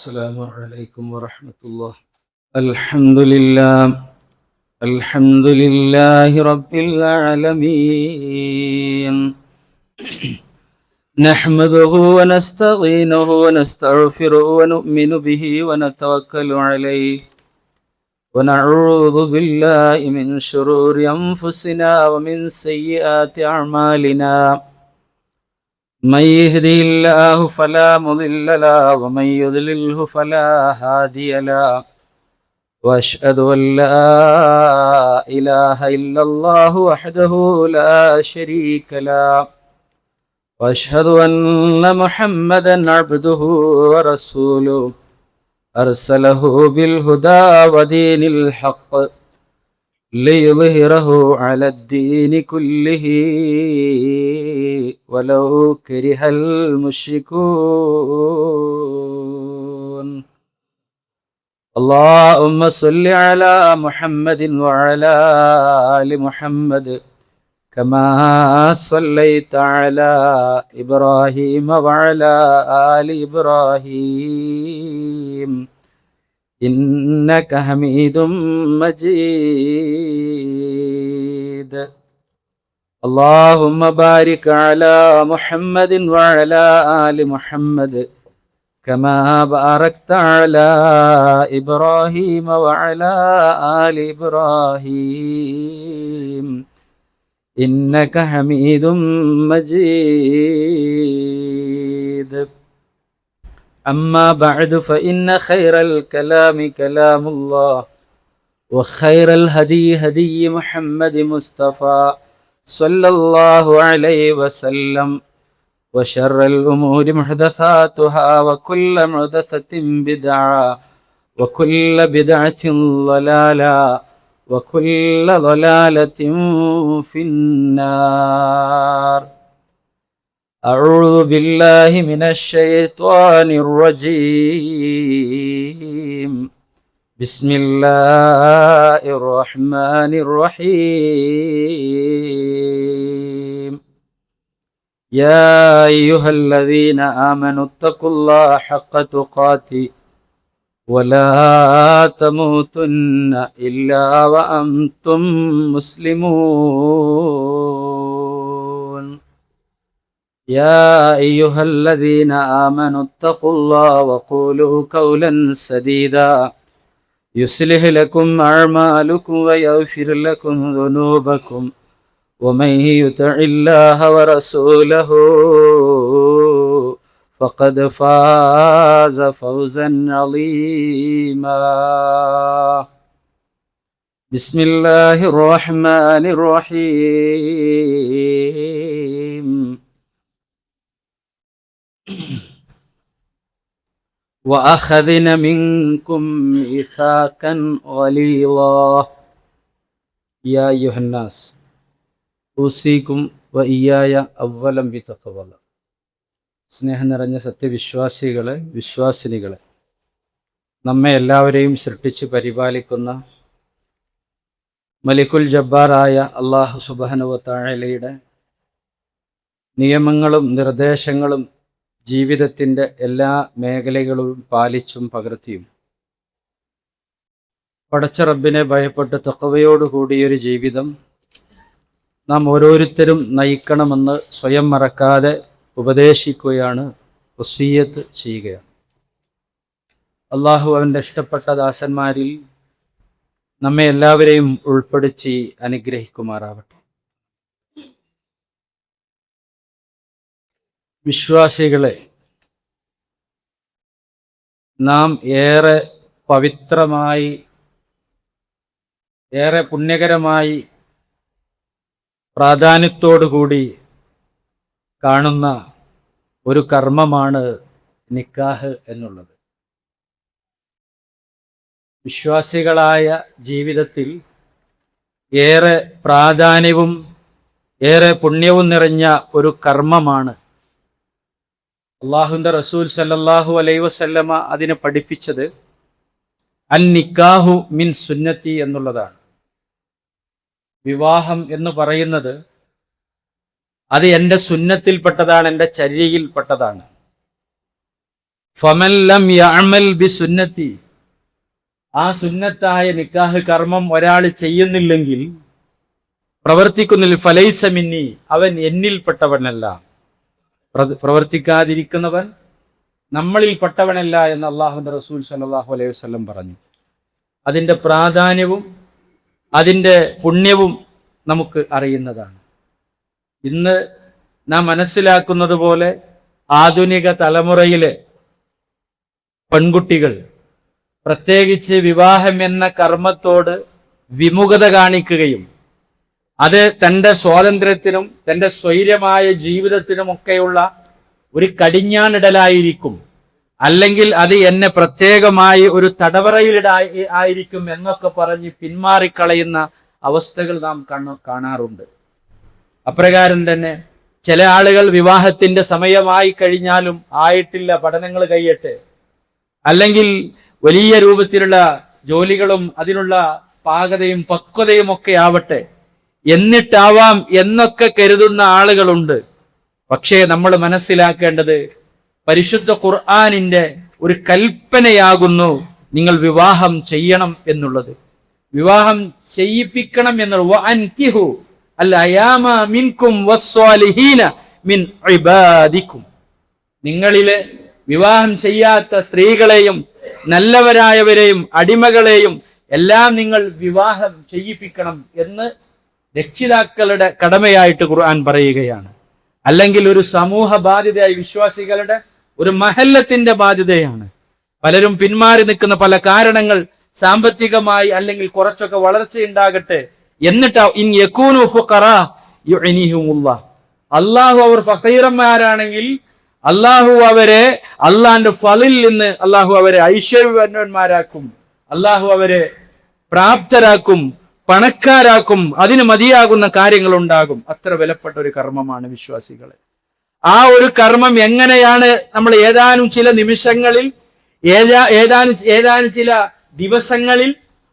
السلام عليكم ورحمة الله. الحمد لله رب العالمين. نحمده ونستعينه ونستغفره ونؤمن به ونتوكل عليه ونعوذ بالله من شرور أنفسنا ومن سيئات أعمالنا. من يهده الله فلا مضل له ومن يضلله فلا هادي له واشهد ان لا اله الا الله وحده لا شريك له واشهد ان محمدا عبده ورسوله ارسله بالهدى ودين الحق ليظهره على الدين كله ولو كره المشركون. اللهم صل على محمد وعلى آل محمد كما صليت على إبراهيم وعلى آل إبراهيم إنك حميد مجيد. اللهم بارك على محمد وعلى آل محمد كما باركت على إبراهيم وعلى آل إبراهيم إنك حميد مجيد. أما بعد فإن خير الكلام كلام الله وخير الهدي هدي محمد مصطفى صلى الله عليه وسلم وشر الأمور محدثاتها وكل محدثة بدعة وكل بدعة ضلالة وكل ضلالة في النار. أعوذ بالله من الشيطان الرجيم. بسم الله الرحمن الرحيم. يا أيها الذين آمنوا اتقوا الله حق تقاته ولا تموتن إلا وأنتم مسلمون. يا أيها الذين آمنوا اتقوا الله وقولوا قولا سديدا يصلح لكم أعمالكم ويغفر لكم ذنوبكم ومن يطع الله ورسوله فقد فاز فوزا عظيما. بسم الله الرحمن الرحيم. وأخذنا منكم ميثاقا غليظا. يا أيها الناس ഊസിക്കും വഇയ്യായ അവ്വലം ബിതഖ്വല്ലാഹ്. സ്നേഹം നിറഞ്ഞ സത്യവിശ്വാസികളെ, വിശ്വാസിനികളെ, നമ്മെ എല്ലാവരെയും സൃഷ്ടിച്ച് പരിപാലിക്കുന്ന മലിക്കുൽ ജബ്ബാറായ അല്ലാഹു സുബ്ഹാനഹു വ തആലയുടെ നിയമങ്ങളും നിർദ്ദേശങ്ങളും ജീവിതത്തിൻ്റെ എല്ലാ മേഖലകളും പാലിച്ചും പകർത്തിയും പടച്ച റബ്ബിനെ ഭയപ്പെട്ട് തഖ്വയോടുകൂടിയൊരു ജീവിതം നാം ഓരോരുത്തരും നയിക്കണമെന്ന് സ്വയം മറക്കാതെ ഉപദേശിക്കുകയാണ്, വസിയ്യത്ത് ചെയ്യുകയാണ്. അള്ളാഹു അവൻ്റെ ഇഷ്ടപ്പെട്ട ദാസന്മാരിൽ നമ്മെ എല്ലാവരെയും ഉൾപ്പെടുത്തി അനുഗ്രഹിക്കുമാറാവട്ടെ. വിശ്വാസികളെ, നാം ഏറെ പവിത്രമായി, ഏറെ പുണ്യകരമായി, പ്രാധാന്യത്തോടുകൂടി കാണുന്ന ഒരു കർമ്മമാണ് നിക്കാഹ് എന്നുള്ളത്. വിശ്വാസികളായ ജീവിതത്തിൽ ഏറെ പ്രാധാന്യവും ഏറെ പുണ്യവും നിറഞ്ഞ ഒരു കർമ്മമാണ്. അല്ലാഹുവിൻ്റെ റസൂൽ സല്ലല്ലാഹു അലൈഹി വസല്ലമ അതിനെ പഠിപ്പിച്ചത് അൻ നിക്കാഹു മിൻ സുന്നത്തി എന്നുള്ളതാണ്. വിവാഹം എന്ന് പറയുന്നത് അത് എൻ്റെ സുന്നത്തിൽപ്പെട്ടതാണ്, എൻ്റെ ചര്യയിൽപ്പെട്ടതാണ്. ഫമൻ ലം യഅമൽ ബിസുന്നതി, ആ സുന്നത്തായ നിക്കാഹ് കർമ്മം ഒരാൾ ചെയ്യുന്നില്ലെങ്കിൽ, പ്രവർത്തിക്കുന്നില്ല, ഫലൈസ മിന്നി, അവൻ എന്നിൽപ്പെട്ടവനല്ല. പ്രവർത്തിക്കാതിരിക്കുന്നവൻ നമ്മളിൽപ്പെട്ടവനല്ല എന്ന് അള്ളാഹുവിന്റെ റസൂൽ സല്ലല്ലാഹു അലൈഹി വസല്ലം പറഞ്ഞു. അതിന്റെ പ്രാധാന്യവും അതിന്റെ പുണ്യവും നമുക്ക് അറിയുന്നതാണ്. ഇന്ന് നാം മനസ്സിലാക്കുന്നത് പോലെ ആധുനിക തലമുറയിലെ പെൺകുട്ടികൾ പ്രത്യേകിച്ച് വിവാഹം എന്ന കർമ്മത്തോട് വിമുഖത കാണിക്കുകയും അത് തന്റെ സ്വാതന്ത്ര്യത്തിനും തന്റെ സ്വൈര്യമായ ജീവിതത്തിനുമൊക്കെയുള്ള ഒരു കടിഞ്ഞാണിടലായിരിക്കും, അല്ലെങ്കിൽ അത് എന്നെ പ്രത്യേകമായി ഒരു തടവറയിലിടായിരിക്കും എന്നൊക്കെ പറഞ്ഞ് പിന്മാറിക്കളയുന്ന അവസ്ഥകൾ നാം കാണാറുണ്ട്. അപ്രകാരം തന്നെ ചില ആളുകൾ വിവാഹത്തിന്റെ സമയമായി കഴിഞ്ഞാലും ആയിട്ടില്ല, പഠനങ്ങൾ കഴിയട്ടെ, അല്ലെങ്കിൽ വലിയ രൂപത്തിലുള്ള ജോലികളും അതിനുള്ള പാകതയും പക്വതയും ഒക്കെ ആവട്ടെ, എന്നിട്ടാവാം എന്നൊക്കെ കരുതുന്ന ആളുകളുണ്ട്. പക്ഷേ നമ്മൾ മനസ്സിലാക്കേണ്ടത് പരിശുദ്ധ ഖുർആനിന്റെ ഒരു കൽപ്പനയാകുന്നു നിങ്ങൾ വിവാഹം ചെയ്യണം എന്നുള്ളത്, വിവാഹം ചെയ്യിപ്പിക്കണം എന്നുള്ളത്. വഅൻകിഹു അൽ അയാമ മിൻകും വസ്സാലിഹീന മിൻ ഇബാദിക്കും, നിങ്ങളിലെ വിവാഹം ചെയ്യാത്ത സ്ത്രീകളെയും നല്ലവരായവരെയും അടിമകളെയും എല്ലാം നിങ്ങൾ വിവാഹം ചെയ്യിപ്പിക്കണം എന്ന് രക്ഷിതാക്കളുടെ കടമയായിട്ട് ഖുർആൻ പറയുകയാണ്. അല്ലെങ്കിൽ ഒരു സമൂഹ ബാധ്യതയായി വിശ്വാസികളുടെ ഒരു മഹല്ലത്തിന്റെ ബാധ്യതയാണ്. പലരും പിന്മാറി നിൽക്കുന്ന പല കാരണങ്ങൾ സാമ്പത്തികമായി അല്ലെങ്കിൽ കുറച്ചൊക്കെ വളർച്ചയുണ്ടാകട്ടെ, എന്നിട്ട് ഇൻ യകൂനു ഫുഖറാ യുഅനിഹുമുല്ലാഹ്, അള്ളാഹു അവർ ഫഖീറന്മാരാണെങ്കിൽ അള്ളാഹു അവരെ അള്ളാന്റെ ഫളിൽ നിന്ന് അള്ളാഹു അവരെ ഐശ്വര്യവാന്മാരാക്കും, അള്ളാഹു അവരെ പ്രാപ്തരാക്കും, പണക്കാരാക്കും, അതിന് മതിയാകുന്ന കാര്യങ്ങൾ ഉണ്ടാകും. അത്ര വിലപ്പെട്ട ഒരു കർമ്മമാണ് വിശ്വാസികളെ. ആ ഒരു കർമ്മം എങ്ങനെയാണ് നമ്മൾ ഏതാനും ചില നിമിഷങ്ങളിൽ ഏതാനും ചില ദിവസങ്ങളിൽ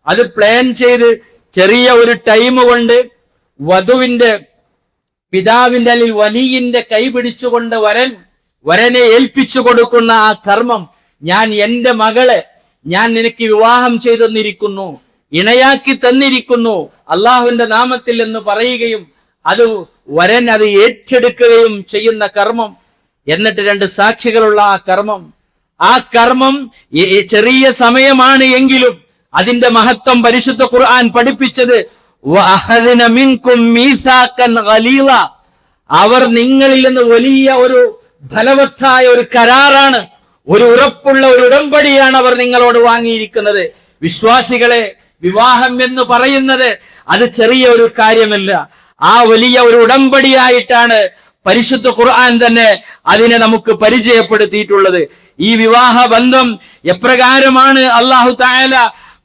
അത് പ്ലാൻ ചെയ്ത് ചെറിയ ഒരു ടൈം കൊണ്ട് വധുവിന്റെ പിതാവിന്റെ അല്ലെങ്കിൽ വലിയന്റെ കൈ പിടിച്ചുകൊണ്ട് വരനെ ഏൽപ്പിച്ചു കൊടുക്കുന്ന ആ കർമ്മം, ഞാൻ എന്റെ മകളെ ഞാൻ നിനക്ക് വിവാഹം ചെയ്തു തന്നിരിക്കുന്നു, ഇണയാക്കി തന്നിരിക്കുന്നു അള്ളാഹുവിന്റെ നാമത്തിൽ എന്ന് പറയുകയും അത് വരൻ അത് ഏറ്റെടുക്കുകയും ചെയ്യുന്ന കർമ്മം, എന്നിട്ട് 2 സാക്ഷികളുള്ള ആ കർമ്മം ചെറിയ സമയമാണ് എങ്കിലും അതിന്റെ മഹത്വം പരിശുദ്ധ ഖുർആൻ പഠിപ്പിച്ചത് വഅഖദ്ന മിൻകും മീസാഖൻ ഗലീള, അവർ നിങ്ങളിൽ നിന്ന് വലിയ ഒരു ഫലവത്തായ ഒരു കരാറാണ്, ഒരു ഉറപ്പുള്ള ഒരു ഉടമ്പടിയാണ് അവർ നിങ്ങളോട് വാങ്ങിയിരിക്കുന്നത്. വിശ്വാസികളെ, വിവാഹം എന്ന് പറയുന്നത് അത് ചെറിയ ഒരു കാര്യമല്ല, ആ വലിയ ഒരു ഉടമ്പടിയായിട്ടാണ് പരിശുദ്ധ ഖുർആൻ തന്നെ അതിനെ നമുക്ക് പരിചയപ്പെടുത്തിയിട്ടുള്ളത്. ഈ വിവാഹ ബന്ധം എപ്രകാരമാണ് അല്ലാഹു തആല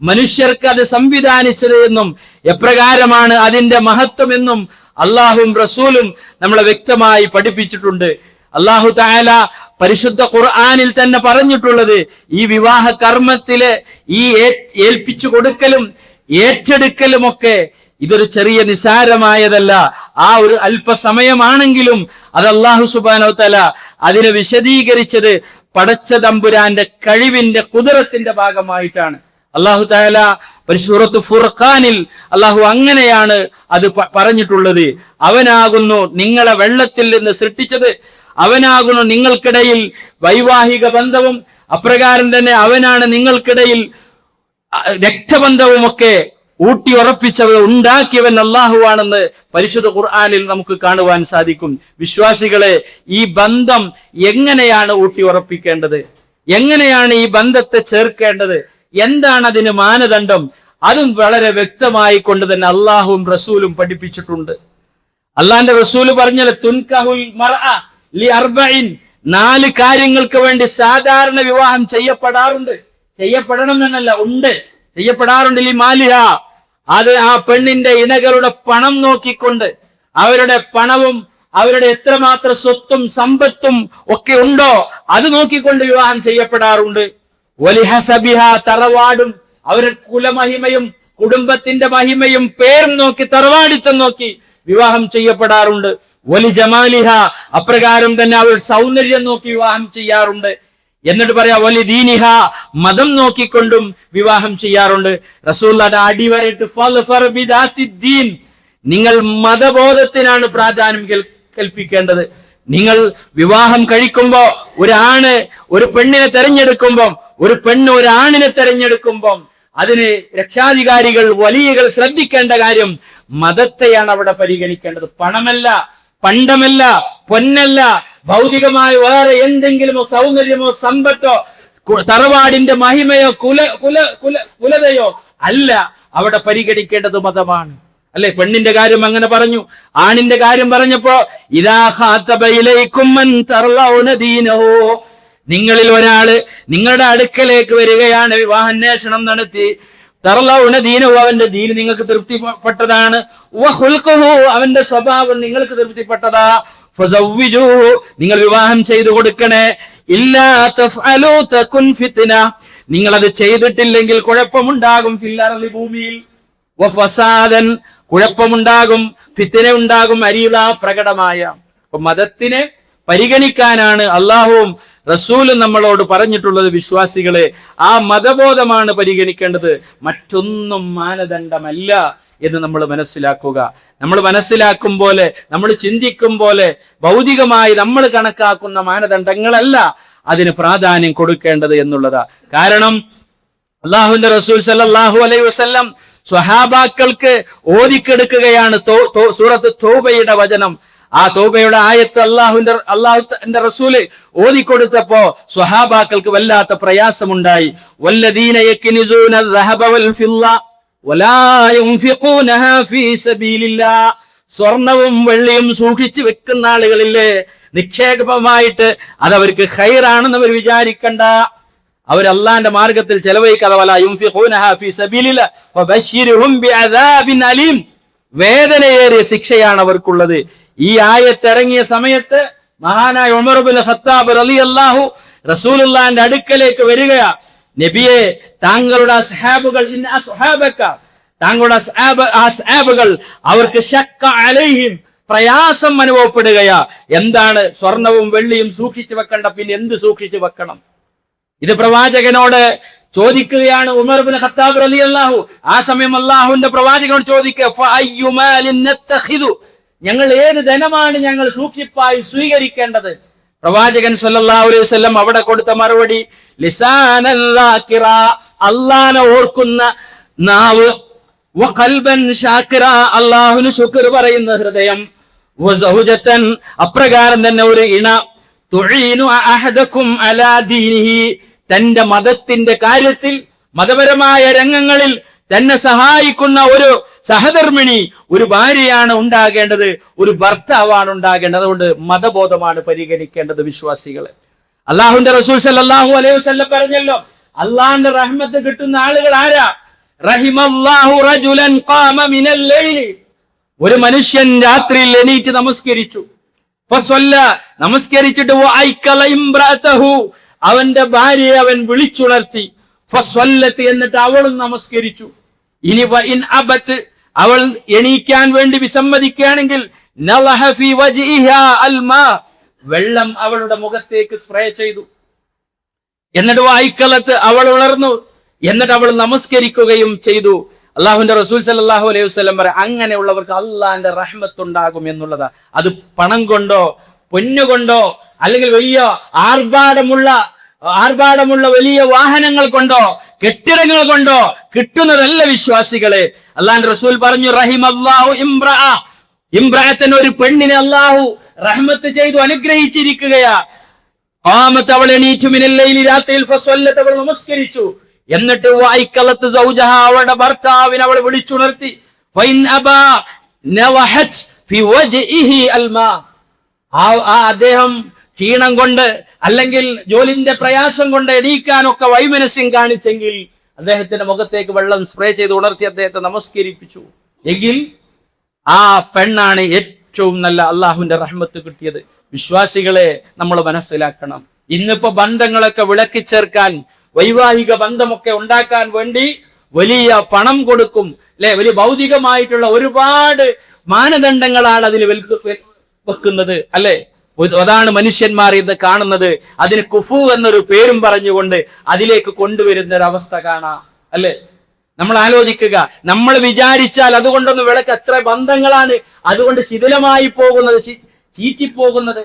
മനുഷ്യർക്ക് അത് സംവിധാനിച്ചത് എന്നും എപ്രകാരമാണ് അതിന്റെ മഹത്വം എന്നും അള്ളാഹും റസൂലും നമ്മളെ വ്യക്തമായി പഠിപ്പിച്ചിട്ടുണ്ട്. അല്ലാഹു തആല പരിശുദ്ധ ഖുർആനിൽ തന്നെ പറഞ്ഞിട്ടുള്ളത് ഈ വിവാഹ കർമ്മത്തിലെ ഈ ഏൽപ്പിച്ചു കൊടുക്കലും ഏറ്റെടുക്കലും ഒക്കെ ഇതൊരു ചെറിയ നിസാരമായതല്ല. ആ ഒരു അല്പസമയമാണെങ്കിലും അത് അല്ലാഹു സുബ്ഹാനഹു തആല അതിനെ വിശദീകരിച്ചത് പടച്ച തമ്പുരാന്റെ കഴിവിന്റെ ഖുദ്റത്തിന്റെ ഭാഗമായിട്ടാണ്. അല്ലാഹു തആല പരിശുദ്ധ ഫുർഖാനിൽ അല്ലാഹു അങ്ങനെയാണ് അത് പറഞ്ഞിട്ടുള്ളത്. അവനാകുന്നു നിങ്ങളെ വെള്ളത്തിൽ നിന്ന് സൃഷ്ടിച്ചത്, അവനാകുന്നു നിങ്ങൾക്കിടയിൽ വൈവാഹിക ബന്ധവും, അപ്രകാരം തന്നെ അവനാണ് നിങ്ങൾക്കിടയിൽ രക്തബന്ധവുമൊക്കെ ഊട്ടി ഉറപ്പിച്ചവർ ഉണ്ടാക്കിയവൻ അല്ലാഹുവാണെന്ന് പരിശുദ്ധ ഖുർആനിൽ നമുക്ക് കാണുവാൻ സാധിക്കും. വിശ്വാസികളെ, ഈ ബന്ധം എങ്ങനെയാണ് ഊട്ടി ഉറപ്പിക്കേണ്ടത്, എങ്ങനെയാണ് ഈ ബന്ധത്തെ ചേർക്കേണ്ടത്, എന്താണ് അതിന് മാനദണ്ഡം, അതും വളരെ വ്യക്തമായി കൊണ്ട് തന്നെ അള്ളാഹുവും റസൂലും പഠിപ്പിച്ചിട്ടുണ്ട്. അള്ളാന്റെ റസൂല് പറഞ്ഞത് തുൻകഹുൽ മർഅ ലി അർബഇൻ, 4 കാര്യങ്ങൾക്ക് വേണ്ടി സാധാരണ വിവാഹം ചെയ്യപ്പെടാറുണ്ട്. ചെയ്യപ്പെടണം എന്നല്ല, ചെയ്യപ്പെടാറുണ്ട്. ലി മാലിഹ, അത് ആ പെണ്ണിന്റെ ഇണകളുടെ പണം നോക്കിക്കൊണ്ട്, അവരുടെ പണവും അവരുടെ എത്രമാത്രം സ്വത്തും സമ്പത്തും ഒക്കെ ഉണ്ടോ അത് നോക്കിക്കൊണ്ട് വിവാഹം ചെയ്യപ്പെടാറുണ്ട്. വലിഹസബിഹ, തറവാടും അവരുടെ കുലമഹിമയും കുടുംബത്തിന്റെ മഹിമയും പേരും നോക്കി, തറവാടിത്തം നോക്കി വിവാഹം ചെയ്യപ്പെടാറുണ്ട്. വലി ജമാലിഹ, അപ്രകാരം തന്നെ അവരുടെ സൗന്ദര്യം നോക്കി വിവാഹം ചെയ്യാറുണ്ട്. എന്നിട്ട് പറയാ വലി ദീനിഹ, മതം നോക്കിക്കൊണ്ടും വിവാഹം ചെയ്യാറുണ്ട്. റസൂലുള്ളാഹിയുടെ അടിവരയിട്ട് ഫൾഫർ ബിദാത്തിദ്ദീൻ, നിങ്ങൾ മതബോധത്തിനാണ് പ്രാധാന്യം കൽപ്പിക്കേണ്ടത്. നിങ്ങൾ വിവാഹം കഴിക്കുമ്പോ ഒരാണ് ഒരു പെണ്ണിനെ തെരഞ്ഞെടുക്കുമ്പം, ഒരു പെണ്ണ് ഒരാണിനെ തെരഞ്ഞെടുക്കുമ്പം അതിന് രക്ഷാധികാരികൾ വലിയകൾ ശ്രദ്ധിക്കേണ്ട കാര്യം മതത്തെയാണ് അവിടെ പരിഗണിക്കേണ്ടത്. പണമല്ല, പണ്ടമല്ല, പൊന്നല്ല, ഭൗതികമായ വേറെ എന്തെങ്കിലുമോ സൗന്ദര്യമോ സമ്പത്തോ തറവാടിന്റെ മഹിമയോ കുലതയോ അല്ല അവിടെ പരിഗണിക്കേണ്ടത് മതമാണ്. അല്ലെ, പെണ്ണിന്റെ കാര്യം അങ്ങനെ പറഞ്ഞു. ആണിന്റെ കാര്യം പറഞ്ഞപ്പോ ഇദാ ഖാതബ ഇലൈകും മൻ തർലൗന ദീനഹു, നിങ്ങളിൽ ഒരാള് നിങ്ങളുടെ അടുക്കലേക്ക് വരികയാണ്, വിവാഹാന്വേഷണം നടത്തി. തർലൗന ദീനഹു, അവന്റെ ദീന് നിങ്ങൾക്ക് തൃപ്തിപ്പെട്ടതാണ്. വഖുൽഖുഹു, അവന്റെ സ്വഭാവം നിങ്ങൾക്ക് തൃപ്തിപ്പെട്ടതാ. ഫസവ്വിജൂഹു, നിങ്ങൾ വിവാഹം ചെയ്തു കൊടുക്കണേ. ഇല്ലാ തഫ്അലു തകുൻ ഫിത്ന, നിങ്ങൾ അത് ചെയ്തിട്ടില്ലെങ്കിൽ കുഴപ്പമുണ്ടാകും. ഫിൽ അർളി, ഭൂമിയിൽ. വഫസാദൻ, കുഴപ്പമുണ്ടാകും. ഫിത്ന ഉണ്ടാകും. അരീള, പ്രകടമായ. അപ്പൊ മതത്തിനെ പരിഗണിക്കാനാണ് അള്ളാഹുവും റസൂലും നമ്മളോട് പറഞ്ഞിട്ടുള്ളത്. വിശ്വാസികളെ, ആ മതബോധമാണ് പരിഗണിക്കേണ്ടത്, മറ്റൊന്നും മാനദണ്ഡമല്ല എന്ന് നമ്മൾ മനസ്സിലാക്കുക. നമ്മൾ മനസ്സിലാക്കും പോലെ, നമ്മൾ ചിന്തിക്കും പോലെ ഭൗതികമായി നമ്മൾ കണക്കാക്കുന്ന മാനദണ്ഡങ്ങളല്ല അതിന് പ്രാധാന്യം കൊടുക്കേണ്ടത് എന്നുള്ളതാ. കാരണം അള്ളാഹുവിന്റെ റസൂൽ സല്ലല്ലാഹു അലൈഹി വസല്ലം സ്വഹാബാക്കൾക്ക് ഓതിക്കെടുക്കുകയാണ് സൂറത്ത് തൗബയുടെ വചനം. ആ തൗബയുടെ ആയത്ത് അള്ളാഹുവിന്റെ റസൂല് ഓതിക്കൊടുത്തപ്പോ സ്വഹാബാക്കൾക്ക് വല്ലാത്ത പ്രയാസമുണ്ടായി. വല്ലദീന യക്നിസൂന ദഹബ വൽ ഫിദ്ദ വലാ യുൻഫിഖൂനഹാ ഫീ സബീലില്ലാഹ്, സ്വർണവും വെള്ളിയും സൂക്ഷിച്ചു വെക്കുന്ന ആളുകളില്ലേ, നിക്ഷേപമായിട്ട് അതവർക്ക് ഖൈറാണെന്ന് അവർ വിചാരിക്കണ്ട. അവർ അള്ളാന്റെ മാർഗത്തിൽ ചെലവഴിക്കാതെ വലാ യുൻഫിഖൂനഹാ ഫീ സബീലില്ലാഹ് ഫബശ്ശിർഹും ബിഅദാബിൻ അലീം, വേദനയേറിയ ശിക്ഷയാണ് അവർക്കുള്ളത്. ഈ ആയത്ത് ഇറങ്ങിയ സമയത്ത് മഹാനായ ഉമർ ഇബ്നു ഖത്താബ് റളിയല്ലാഹു റസൂലുള്ളാഹിന്റെ അടുക്കലേക്ക് വരികയാ. നബിയെ, താങ്കളുടെ അസ്ഹാബുകൾ, താങ്കളുടെ അസ്ഹാബുകൾ അവർക്ക് ശക്ക അലൈഹിം, പ്രയാസം അനുഭവപ്പെടുകയാ. എന്താണ്? സ്വർണവും വെള്ളിയും സൂക്ഷിച്ചു വെക്കണ്ട, പിന്നെ എന്ത് സൂക്ഷിച്ചു വെക്കണം? ഇത് പ്രവാചകനോട് ചോദിക്കുകയാണ് ഉമർ ഇബ്നു ഖത്താബ് റളിയല്ലാഹു. ആ സമയം അല്ലാഹുവിന്റെ പ്രവാചകനോട് ചോദിക്കുക, ഫഅയ്യു മാലിൻ നത്തഖിദു, ഞങ്ങൾ ഏത് ധനമാണ് ഞങ്ങൾ സൂക്ഷിപ്പായി സ്വീകരിക്കേണ്ടത്? പ്രവാചകൻ സല്ലല്ലാഹു അലൈഹി വസല്ലം അവിടെ കൊടുത്ത മറുപടി, ലിസാനൻ ദാകിറ, അല്ലാഹനെ ഓർക്കുന്ന നാവ്, വഖൽബൻ ശാകിറ, അല്ലാഹുവിന് ശുക്ർ പറയുന്ന ഹൃദയം, വസൗജതൻ, അപ്രകാരം തന്നെ ഒരു ഇണ, തുഈനു അഹദകും അലാ ദീനിഹി, തന്റെ മതത്തിന്റെ കാര്യത്തിൽ, മതപരമായ രംഗങ്ങളിൽ തന്നെ സഹായിക്കുന്ന ഒരു സഹധർമ്മിണി, ഒരു ഭാര്യയാണ് ഉണ്ടാകേണ്ടത്, ഒരു ഭർത്താവാണ് ഉണ്ടാകേണ്ടത്. അതുകൊണ്ട് മതബോധമാണ് പരിഗണിക്കേണ്ടത്. വിശ്വാസികളെ, അള്ളാഹുവിന്റെ റസൂൽ സല്ലല്ലാഹു അലൈഹി വസല്ലം പറഞ്ഞല്ലോ, അള്ളാഹിന്റെ റഹ്മത്ത് കിട്ടുന്ന ആളുകൾ ആരാ? റഹിമല്ലാഹു റജുലൻ ഖാമ മിനൽ ലൈലി, ഒരു മനുഷ്യൻ രാത്രിയിൽ എണീറ്റ് നമസ്കരിച്ചു. ഫസല്ല, നമസ്കരിച്ചിട്ട് വഅയ്കല ഇംറഅതഹു, അവന്റെ ഭാര്യയെ അവൻ വിളിച്ചുണർത്തി. ഫസ്വല്ലത്ത്, എന്നിട്ട് അവളും നമസ്കരിച്ചു. ഇനി വഇൻ അബത്ത്, അവൾ എണീക്കാൻ വേണ്ടി വിസമ്മതിക്കുകയാണെങ്കിൽ നളഹ ഫീ വജ്ഹിഹാ അൽമാ, വെള്ളം അവളുടെ മുഖത്തേക്ക് സ്പ്രേ ചെയ്തു. എന്നിട്ട് വഅയ്കലത്ത്, അവൾ ഉണർന്നു. എന്നിട്ട് അവൾ നമസ്കരിക്കുകയും ചെയ്തു. അള്ളാഹുവിന്റെ റസൂൽ സല്ലല്ലാഹു അലൈഹി വസല്ലം പറയും, അങ്ങനെയുള്ളവർക്ക് അള്ളാഹിന്റെ റഹ്മത്ത് ഉണ്ടാകും എന്നുള്ളതാ. അത് പണം കൊണ്ടോ പൊന്നുകൊണ്ടോ അല്ലെങ്കിൽ വലിയ ആർഭാടമുള്ള വലിയ വാഹനങ്ങൾ കൊണ്ടോ കെട്ടിടങ്ങൾ കൊണ്ടോ കിട്ടുന്നതല്ല വിശ്വാസികളെ. അള്ളാഹിന്റെ റസൂൽ പറഞ്ഞു, റഹിമല്ലാഹു ഇംറഅത്തൻ, ഒരു പെണ്ണിനെ അള്ളാഹു റഹ്മത്ത് ചെയ്തു അനുഗ്രഹിച്ചിരിക്കുകയാ. ഖാമത്ത്, അവൾ എണീറ്റു, മിനൽ ലൈലി, രാത്രിയിൽ, ഫസല്ലത്ത്, അവൾ നമസ്കരിച്ചു. എന്നിട്ട് വഅയ്കലത്ത് സൗജഹ, അവളുടെ ഭർത്താവിനെ അവൾ വിളിച്ചുണർത്തി. ഫഇൻ അബാ നവഹത് ഫി വജ്ഹിഹി അൽമാ, അദ്ദേഹം ക്ഷീണം കൊണ്ട് അല്ലെങ്കിൽ ജോലിന്റെ പ്രയാസം കൊണ്ട് എണീക്കാനൊക്കെ വൈമനസ്യം കാണിച്ചെങ്കിൽ അദ്ദേഹത്തിന്റെ മുഖത്തേക്ക് വെള്ളം സ്പ്രേ ചെയ്ത് ഉണർത്തി അദ്ദേഹത്തെ നമസ്കരിപ്പിച്ചു എങ്കിൽ ആ പെണ്ണാണ് ഏറ്റവും നല്ല അള്ളാഹുവിന്റെ റഹ്മത്ത് കിട്ടിയത്. വിശ്വാസികളെ, നമ്മൾ മനസ്സിലാക്കണം, ഇന്നിപ്പോ ബന്ധങ്ങളൊക്കെ വിളക്കി ചേർക്കാൻ, വൈവാഹിക ബന്ധമൊക്കെ ഉണ്ടാക്കാൻ വേണ്ടി വലിയ പണം കൊടുക്കും, അല്ലെ? വലിയ ഭൗതികമായിട്ടുള്ള ഒരുപാട് മാനദണ്ഡങ്ങളാണ് അതിന് വെക്കുന്നത്, അല്ലെ? അതാണ് മനുഷ്യന്മാർ ഇന്ന് കാണുന്നത്. അതിന് കുഫു എന്നൊരു പേരും പറഞ്ഞുകൊണ്ട് അതിലേക്ക് കൊണ്ടുവരുന്ന ഒരു അവസ്ഥ കാണാം, അല്ലെ? നമ്മൾ ആലോചിക്കുക, നമ്മൾ വിചാരിച്ചാൽ അതുകൊണ്ടൊന്ന് വിളക്ക് എത്ര ബന്ധങ്ങളാണ് അതുകൊണ്ട് ശിഥിലമായി പോകുന്നത്, ചീറ്റിപ്പോകുന്നത്,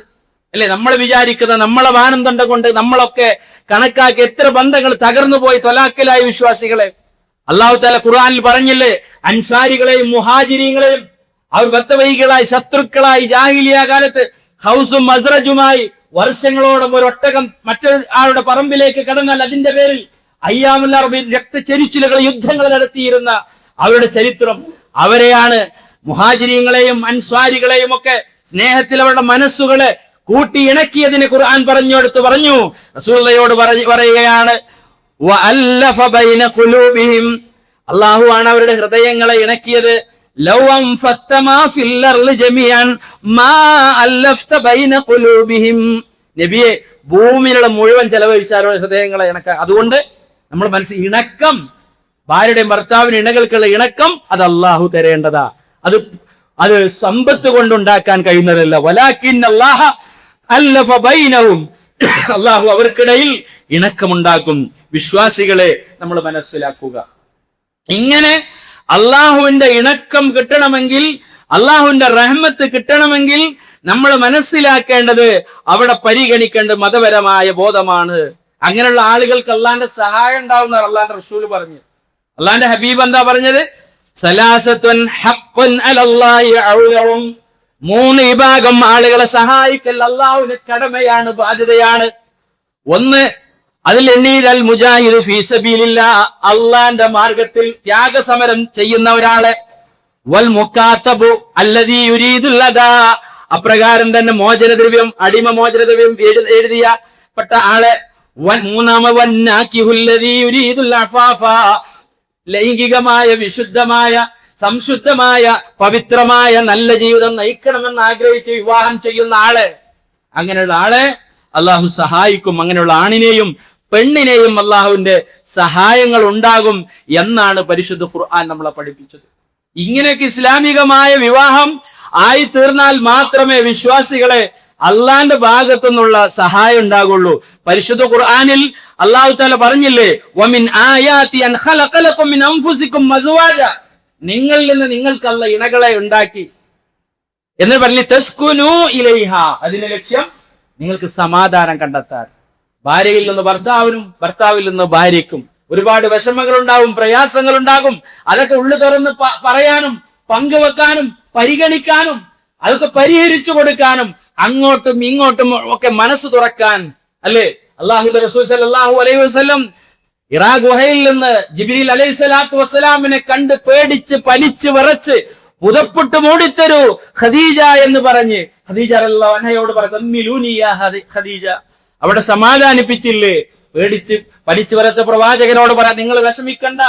അല്ലെ? നമ്മൾ വിചാരിക്കുന്ന നമ്മളെ ആനന്ദം കൊണ്ട് നമ്മളൊക്കെ കണക്കാക്കി എത്ര ബന്ധങ്ങൾ തകർന്നു പോയി തൊലാക്കലായ വിശ്വാസികളെ. അല്ലാഹു തആല ഖുർആനിൽ പറഞ്ഞില്ലേ, അൻസാരികളെയും മുഹാജിരീങ്ങളെയും അവർ ബദ്ധവൈകളായി ശത്രുക്കളായി ജാഹിലിയ കാലത്ത് ഹൗസും മസ്റജുമായി വർഷങ്ങളോളം ഒരു ഒട്ടകം മറ്റൊരാളുടെ പറമ്പിലേക്ക് കടന്നാൽ അതിന്റെ പേരിൽ അയ്യാമുൽ അറബിൽ രക്തചരിച്ചിലുകൾ യുദ്ധങ്ങൾ നടത്തിയിരുന്ന അവരുടെ ചരിത്രം, അവരെയാണ് മുഹാജിരീങ്ങളെയും അൻസ്വാരികളെയും ഒക്കെ സ്നേഹത്തിൽ അവരുടെ മനസ്സുകളെ കൂട്ടി ഇണക്കിയതിന് ഖുർആൻ പറഞ്ഞു റസൂലുള്ളാഹിയോട് പറയുകയാണ്, വഅല്ലഫ ബൈന ഖുലൂബിഹിം, അല്ലാഹു ആണ് അവരുടെ ഹൃദയങ്ങളെ ഇണക്കിയത്. ലൗ അൻഫഖത മാ ഫിൽ അർളി ജമീഅൻ മാ അല്ലഫത ബൈന ഖുലൂബിഹിം, നബിയെ ഭൂമിയിലുള്ള മുഴുവൻ ചെലവഴിച്ചാലോ ഹൃദയങ്ങളെ ഇണക്കാൻ. അതുകൊണ്ട് നമ്മൾ മനസ്സിൽ ഇണക്കം, ഭാര്യയുടെയും ഭർത്താവിന് ഇണകൾക്കുള്ള ഇണക്കം അത് അല്ലാഹു തരേണ്ടതാ. അത് സമ്പത്ത് കൊണ്ടുണ്ടാക്കാൻ കഴിയുന്നതല്ല. വലാകിൻ അല്ലാഹ അല്ലഫ ബൈനഹും, അല്ലാഹു അവർക്കിടയിൽ ഇണക്കമുണ്ടാക്കും. വിശ്വാസികളെ നമ്മൾ മനസ്സിലാക്കുക, ഇങ്ങനെ അള്ളാഹുവിന്റെ ഇണക്കം കിട്ടണമെങ്കിൽ, അള്ളാഹുവിന്റെ റഹ്മത്ത് കിട്ടണമെങ്കിൽ നമ്മൾ മനസ്സിലാക്കേണ്ടത്, അവിടെ പരിഗണിക്കേണ്ടത് മതപരമായ ബോധമാണ്. അങ്ങനെയുള്ള ആളുകൾക്ക് അള്ളാന്റെ സഹായം ഉണ്ടാവുന്ന അള്ളാന്റെ റസൂൽ പറഞ്ഞു. അള്ളാന്റെ ഹബീബ് എന്താ പറഞ്ഞത്? സലാസത്തുൻ ഹഖ്ഖുൻ അലല്ലാഹി ഔനഹും, 3 വിഭാഗം ആളുകളെ സഹായിക്കൽ അള്ളാഹുവിന് കടമയാണ്, ബാധ്യതയാണ്. ഒന്ന്, അതിൽ എണ്ണീരൽ മുജാഹിദ് ഫീ സബീലില്ലാഹ്, അള്ളാന്റെ മാർഗത്തിൽ ത്യാഗസമരം ചെയ്യുന്ന ഒരാളെ. വൽ മുകാതബു അല്ലദീ യുരീദുൽ അദാ, അപ്രകാരം തന്നെ മോചനദ്രവ്യം, അടിമ മോചനദ്രവ്യം എഴുതിയപ്പെട്ട ആളെ. ലൈംഗികമായ വിശുദ്ധമായ സംശുദ്ധമായ പവിത്രമായ നല്ല ജീവിതം നയിക്കണമെന്ന് ആഗ്രഹിച്ച് വിവാഹം ചെയ്യുന്ന ആളെ, അങ്ങനെയുള്ള ആളെ അള്ളാഹു സഹായിക്കും. അങ്ങനെയുള്ള ആണിനെയും പെണ്ണിനെയും അള്ളാഹുവിന്റെ സഹായങ്ങൾ ഉണ്ടാകും എന്നാണ് പരിശുദ്ധ ഖുർആൻ നമ്മളെ പഠിപ്പിച്ചത്. ഇങ്ങനെയൊക്കെ ഇസ്ലാമികമായ വിവാഹം ആയി തീർന്നാൽ മാത്രമേ വിശ്വാസികളെ അള്ളാന്റെ ഭാഗത്തു നിന്നുള്ള സഹായം ഉണ്ടാകുള്ളൂ. പരിശുദ്ധ ഖുർആനിൽ അല്ലാഹു തആല പറഞ്ഞില്ലേ, വമിൻ ആയാതി അൻ ഖലഖ ലക്കും മിൻ അൻഫുസികും അസ്വാജ, നിങ്ങളിൽ നിന്ന് നിങ്ങൾക്ക് അല്ലാഹു ഇണകളെ ഉണ്ടാക്കി എന്ന് പറഞ്ഞ് തസ്കുനു ഇലൈഹ, അതിന്റെ ലക്ഷ്യം നിങ്ങൾക്ക് സമാധാനം കണ്ടെത്താൻ. ഭാര്യയിൽ നിന്ന് ഭർത്താവിനും, ഭർത്താവിൽ നിന്ന് ഭാര്യയ്ക്കും ഒരുപാട് വിഷമങ്ങൾ ഉണ്ടാകും, പ്രയാസങ്ങൾ ഉണ്ടാകും. അതൊക്കെ ഉള്ളു തുറന്ന് പറയാനും പങ്കുവെക്കാനും പരിഗണിക്കാനും അതൊക്കെ പരിഹരിച്ചു കൊടുക്കാനും അങ്ങോട്ടും ഇങ്ങോട്ടും ഒക്കെ മനസ്സ് തുറക്കാൻ, അല്ലേ? അല്ലാഹുവിന്റെ റസൂൽ സല്ലല്ലാഹു അലൈഹി വസല്ലം ഇറാ ഗുഹയിൽ നിന്ന് ജിബ്രീൽ അലൈഹി സ്വലാത്തു വസ്സലാമിനെ കണ്ട് പേടിച്ച് പനിച്ച് വിറച്ച് പുതപ്പിട്ട് മൂടിത്തരൂ ഖദീജ എന്ന് പറഞ്ഞ് ഖദീജ റളിയല്ലാഹു അൻഹയോട് പറഞ്ഞു, ഖദീജ അവിടെ സമാധാനിപ്പിച്ചില്ലേ? പേടിച്ച് പനിച്ച് വരത്ത പ്രവാചകനോട് പറ, നിങ്ങൾ വിഷമിക്കണ്ട,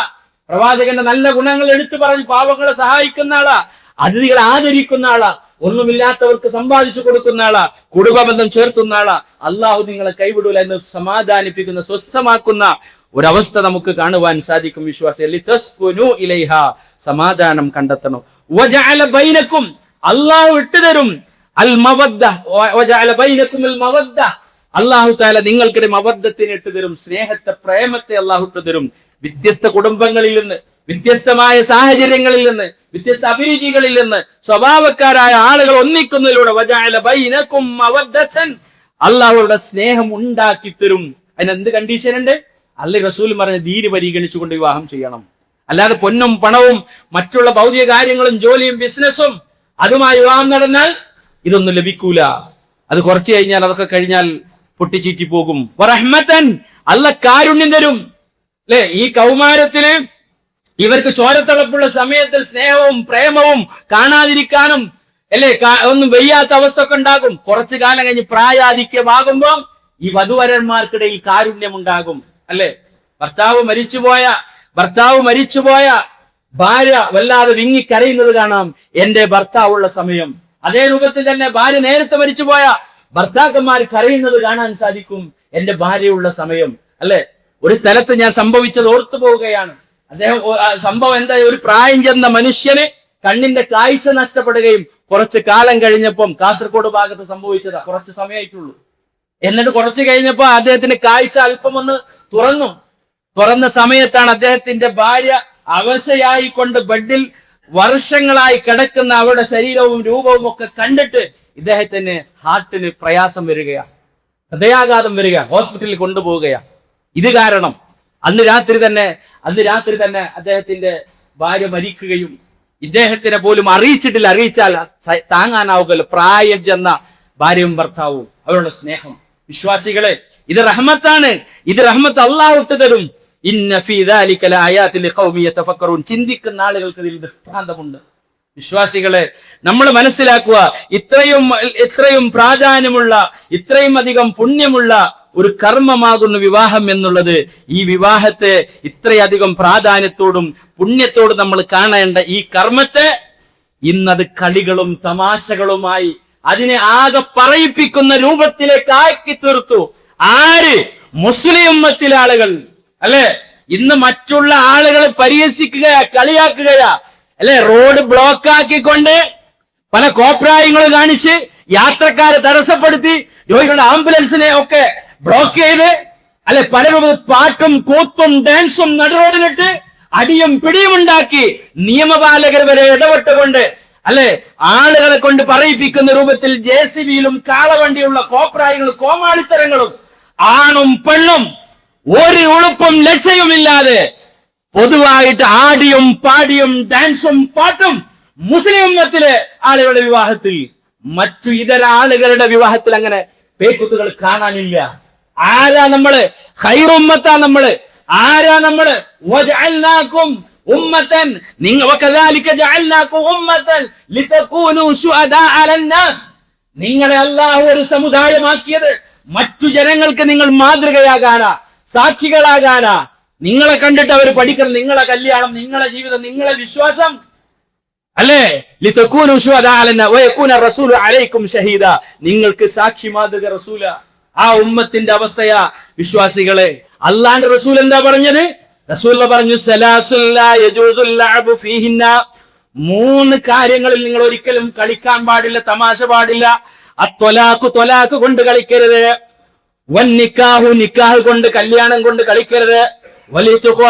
പ്രവാചകന്റെ നല്ല ഗുണങ്ങൾ എടുത്തു പറഞ്ഞു പാവങ്ങളെ സഹായിക്കുന്ന ആളാ, അതിഥികളെ ആദരിക്കുന്ന ആളാ, ഒന്നുമില്ലാത്തവർക്ക് സമ്പാദിച്ചു കൊടുക്കുന്ന ആളാ, കുടുംബബന്ധം ചേർത്തുന്ന ആളാ, അള്ളാഹു നിങ്ങളെ കൈവിടൂല എന്ന് സമാധാനിപ്പിക്കുന്ന സ്വസ്ഥമാക്കുന്ന ഒരവസ്ഥ നമുക്ക് കാണുവാൻ സാധിക്കും. വിശ്വാസികളെ തസ്കുനു ഇലൈഹ, സമാധാനം കണ്ടെത്തണം. വജഅല ബൈനക്കും, അള്ളാഹു ഇട്ടുതരും അൽ മവദ്ദ, വജഅല ബൈനക്കും അൽ മവദ്ദ, അള്ളാഹു തആല നിങ്ങൾക്കിടെ മവദ്ദത്തിനെ ഇട്ടുതരും, സ്നേഹത്തെ പ്രേമത്തെ അള്ളാഹു ഇട്ടുതരും. വ്യത്യസ്ത കുടുംബങ്ങളിൽ നിന്ന്, വ്യത്യസ്തമായ സാഹചര്യങ്ങളിൽ നിന്ന്, വ്യത്യസ്ത അഭിരുചികളിൽ നിന്ന് സ്വഭാവക്കാരായ ആളുകൾ ഒന്നിക്കുന്നതിലൂടെ വജഅല ബൈനക്കും മവദ്ദതൻ, അള്ളാഹുവിടെ സ്നേഹം ഉണ്ടാക്കി തരും. അതിന് എന്ത് കണ്ടീഷൻ ഉണ്ട്? അല്ലാഹു റസൂൽ പറഞ്ഞ ദീന് പരിഗണിച്ചുകൊണ്ട് വിവാഹം ചെയ്യണം. അല്ലാതെ പൊന്നും പണവും മറ്റുള്ള ഭൗതിക കാര്യങ്ങളും ജോലിയും ബിസിനസ്സും അതുമായി വിവാഹം നടന്നാൽ ഇതൊന്നും ലഭിക്കൂല. അത് കുറച്ചു കഴിഞ്ഞാൽ, അതൊക്കെ കഴിഞ്ഞാൽ പൊട്ടിച്ചീറ്റി പോകും. വറഹ്മതൻ, അല്ലാഹു കാരുണ്യം തരും, അല്ലെ? ഈ കൗമാരത്തില് ഇവർക്ക് ചോരത്തിളപ്പുള്ള സമയത്തിൽ സ്നേഹവും പ്രേമവും കാണാതിരിക്കാനും, അല്ലെ, ഒന്നും വയ്യാത്ത അവസ്ഥ ഒക്കെ ഉണ്ടാകും. കുറച്ചു കാലം കഴിഞ്ഞ് പ്രായാധിക്യമാകുമ്പോ ഈ വധുവരന്മാർക്കിടയിൽ കാരുണ്യം ഉണ്ടാകും, അല്ലെ? ഭർത്താവ് മരിച്ചുപോയ ഭാര്യ വല്ലാതെ വിങ്ങിക്കരയുന്നത് കാണാം, എന്റെ ഭർത്താവുള്ള സമയം. അതേ രൂപത്തിൽ തന്നെ ഭാര്യ നേരത്തെ മരിച്ചുപോയ ഭർത്താക്കന്മാർ കരയുന്നത് കാണാൻ സാധിക്കും, എന്റെ ഭാര്യയുള്ള സമയം, അല്ലെ? ഒരു സ്ഥലത്ത് ഞാൻ സംഭവിച്ചത് ഓർത്തു പോവുകയാണ്. അദ്ദേഹം സംഭവം എന്താ, ഒരു പ്രായം ചെന്ന മനുഷ്യന് കണ്ണിന്റെ കാഴ്ച നഷ്ടപ്പെടുകയും കുറച്ച് കാലം കഴിഞ്ഞപ്പം കാസർഗോഡ് ഭാഗത്ത് സംഭവിച്ചതാ, കുറച്ച് സമയമായിട്ടുള്ളൂ. എന്നിട്ട് കുറച്ച് കഴിഞ്ഞപ്പോ അദ്ദേഹത്തിന്റെ കാഴ്ച അല്പം ഒന്ന് തുറന്ന സമയത്താണ് അദ്ദേഹത്തിന്റെ ഭാര്യ അവശയായിക്കൊണ്ട് ബെഡിൽ വർഷങ്ങളായി കിടക്കുന്ന അവരുടെ ശരീരവും രൂപവും ഒക്കെ കണ്ടിട്ട് ഇദ്ദേഹത്തിന് ഹാർട്ടിന് പ്രയാസം വരികയാണ്, ഹൃദയാഘാതം വരികയാണ്, ഹോസ്പിറ്റലിൽ കൊണ്ടുപോവുകയാണ്. ഇത് കാരണം അന്ന് രാത്രി തന്നെ അദ്ദേഹത്തിന്റെ ഭാര്യ മരിക്കുകയും ഇദ്ദേഹത്തിനെ പോലും അറിയിച്ചാൽ താങ്ങാനാവുകല്ലോ. പ്രായം ചെന്ന ഭാര്യയും ഭർത്താവും അവരുടെ സ്നേഹം. വിശ്വാസികളെ, ഇത് റഹ്മത്താണ്. ഇത് റഹ്മത്ത് അല്ലാഹു ഇട്ടു തരും. ഇന്ന ഫീ ദാലിക ലആയാതിൻ ലിഖൗമി യതഫക്കറൂൻ. ചിന്തിക്കുന്ന ആളുകൾക്ക് ഇതിൽ ദൃഷ്ടാന്തമുണ്ട്. വിശ്വാസികളെ, നമ്മൾ മനസ്സിലാക്കുക, ഇത്രയും പ്രാധാന്യമുള്ള, ഇത്രയും അധികം പുണ്യമുള്ള ഒരു കർമ്മമാകുന്നു വിവാഹം എന്നുള്ളത്. ഈ വിവാഹത്തെ ഇത്രയധികം പ്രാധാന്യത്തോടും പുണ്യത്തോടും നമ്മൾ കാണേണ്ട ഈ കർമ്മത്തെ ഇന്നത് കളികളും തമാശകളുമായി അതിനെ ആകെ പറയിപ്പിക്കുന്ന രൂപത്തിലേക്ക് ആക്കി തീർത്തു. ആര്? മുസ്ലിം ഉമ്മത്തിലെ ആളുകൾ അല്ലെ? ഇന്ന് മറ്റുള്ള ആളുകളെ പരിഹസിക്കുകയാ, കളിയാക്കുകയാ അല്ലെ? റോഡ് ബ്ലോക്ക് ആക്കിക്കൊണ്ട് പല കോപ്രായങ്ങളും കാണിച്ച് യാത്രക്കാരെ തടസ്സപ്പെടുത്തി രോഗികളുടെ ആംബുലൻസിനെ ഒക്കെ ബ്ലോക്ക് ചെയ്ത് അല്ലെ, പല പാട്ടും കൂത്തും ഡാൻസും നടുറോഡിലിട്ട് അടിയും പിടിയും ഉണ്ടാക്കി നിയമപാലകർ വരെ ഇടപെട്ടുകൊണ്ട് അല്ലെ ആളുകളെ കൊണ്ട് പറയിപ്പിക്കുന്ന രൂപത്തിൽ JCBയിലും കാളവണ്ടിയുള്ള കോപ്രായങ്ങളും കോമാളിത്തരങ്ങളും ആണും പെണ്ണും ഒരു ഉളുപ്പും ലക്ഷ്യവുമില്ലാതെ പൊതുവായിട്ട് ആടിയും പാടിയും ഡാൻസും പാട്ടും മുസ്ലിം ഉമ്മത്തിലെ ആളുകളുടെ വിവാഹത്തിൽ, മറ്റു ഇതര ആളുകളുടെ വിവാഹത്തിൽ അങ്ങനെ പേക്കുത്തുകൾ കാണാനില്ല. ആരാ നമ്മള്? ഖൈറുമ്മത്താ നമ്മള്. ആരാ നമ്മള്? വജഅൽനാകും ഉമ്മത്തൻ, വകദാലിക ജഅൽനാകും ഉമ്മത്തൻ ലിതകൂനു ശുഹദാ അലന്നാസ്. നിങ്ങളെ അല്ലാഹു ഒരു സമുദായമാക്കിയത് മറ്റു ജനങ്ങൾക്ക് നിങ്ങൾ മാതൃകയാകാനാ, സാക്ഷികളാകാനാ. നിങ്ങളെ കണ്ടിട്ട് അവർ പഠിക്കണം. നിങ്ങളെ കല്യാണം, നിങ്ങളെ ജീവിതം, നിങ്ങളെ വിശ്വാസം അല്ലേ? ലിതകൂനു ശുഹദാ അലന്നാസ് വയകൂന റസൂലു അലൈക്കും ഷഹീദ. നിങ്ങൾക്ക് സാക്ഷി മാതൃക റസൂല. ആ ഉമ്മത്തിന്റെ അവസ്ഥയാ വിശ്വാസികളെ. അല്ലാഹുവിന്റെ റസൂൽ എന്താ പറഞ്ഞത്? റസൂൽ പറഞ്ഞു, മൂന്ന് കാര്യങ്ങളിൽ നിങ്ങൾ ഒരിക്കലും കളിക്കാൻ പാടില്ല, തമാശ പാടില്ല. ത്വലാഖ് കൊണ്ട് കളിക്കരുത്, വന്നിക്കാഹു നിക്കാഹ് കൊണ്ട്, കല്യാണം കൊണ്ട് കളിക്കരുത്,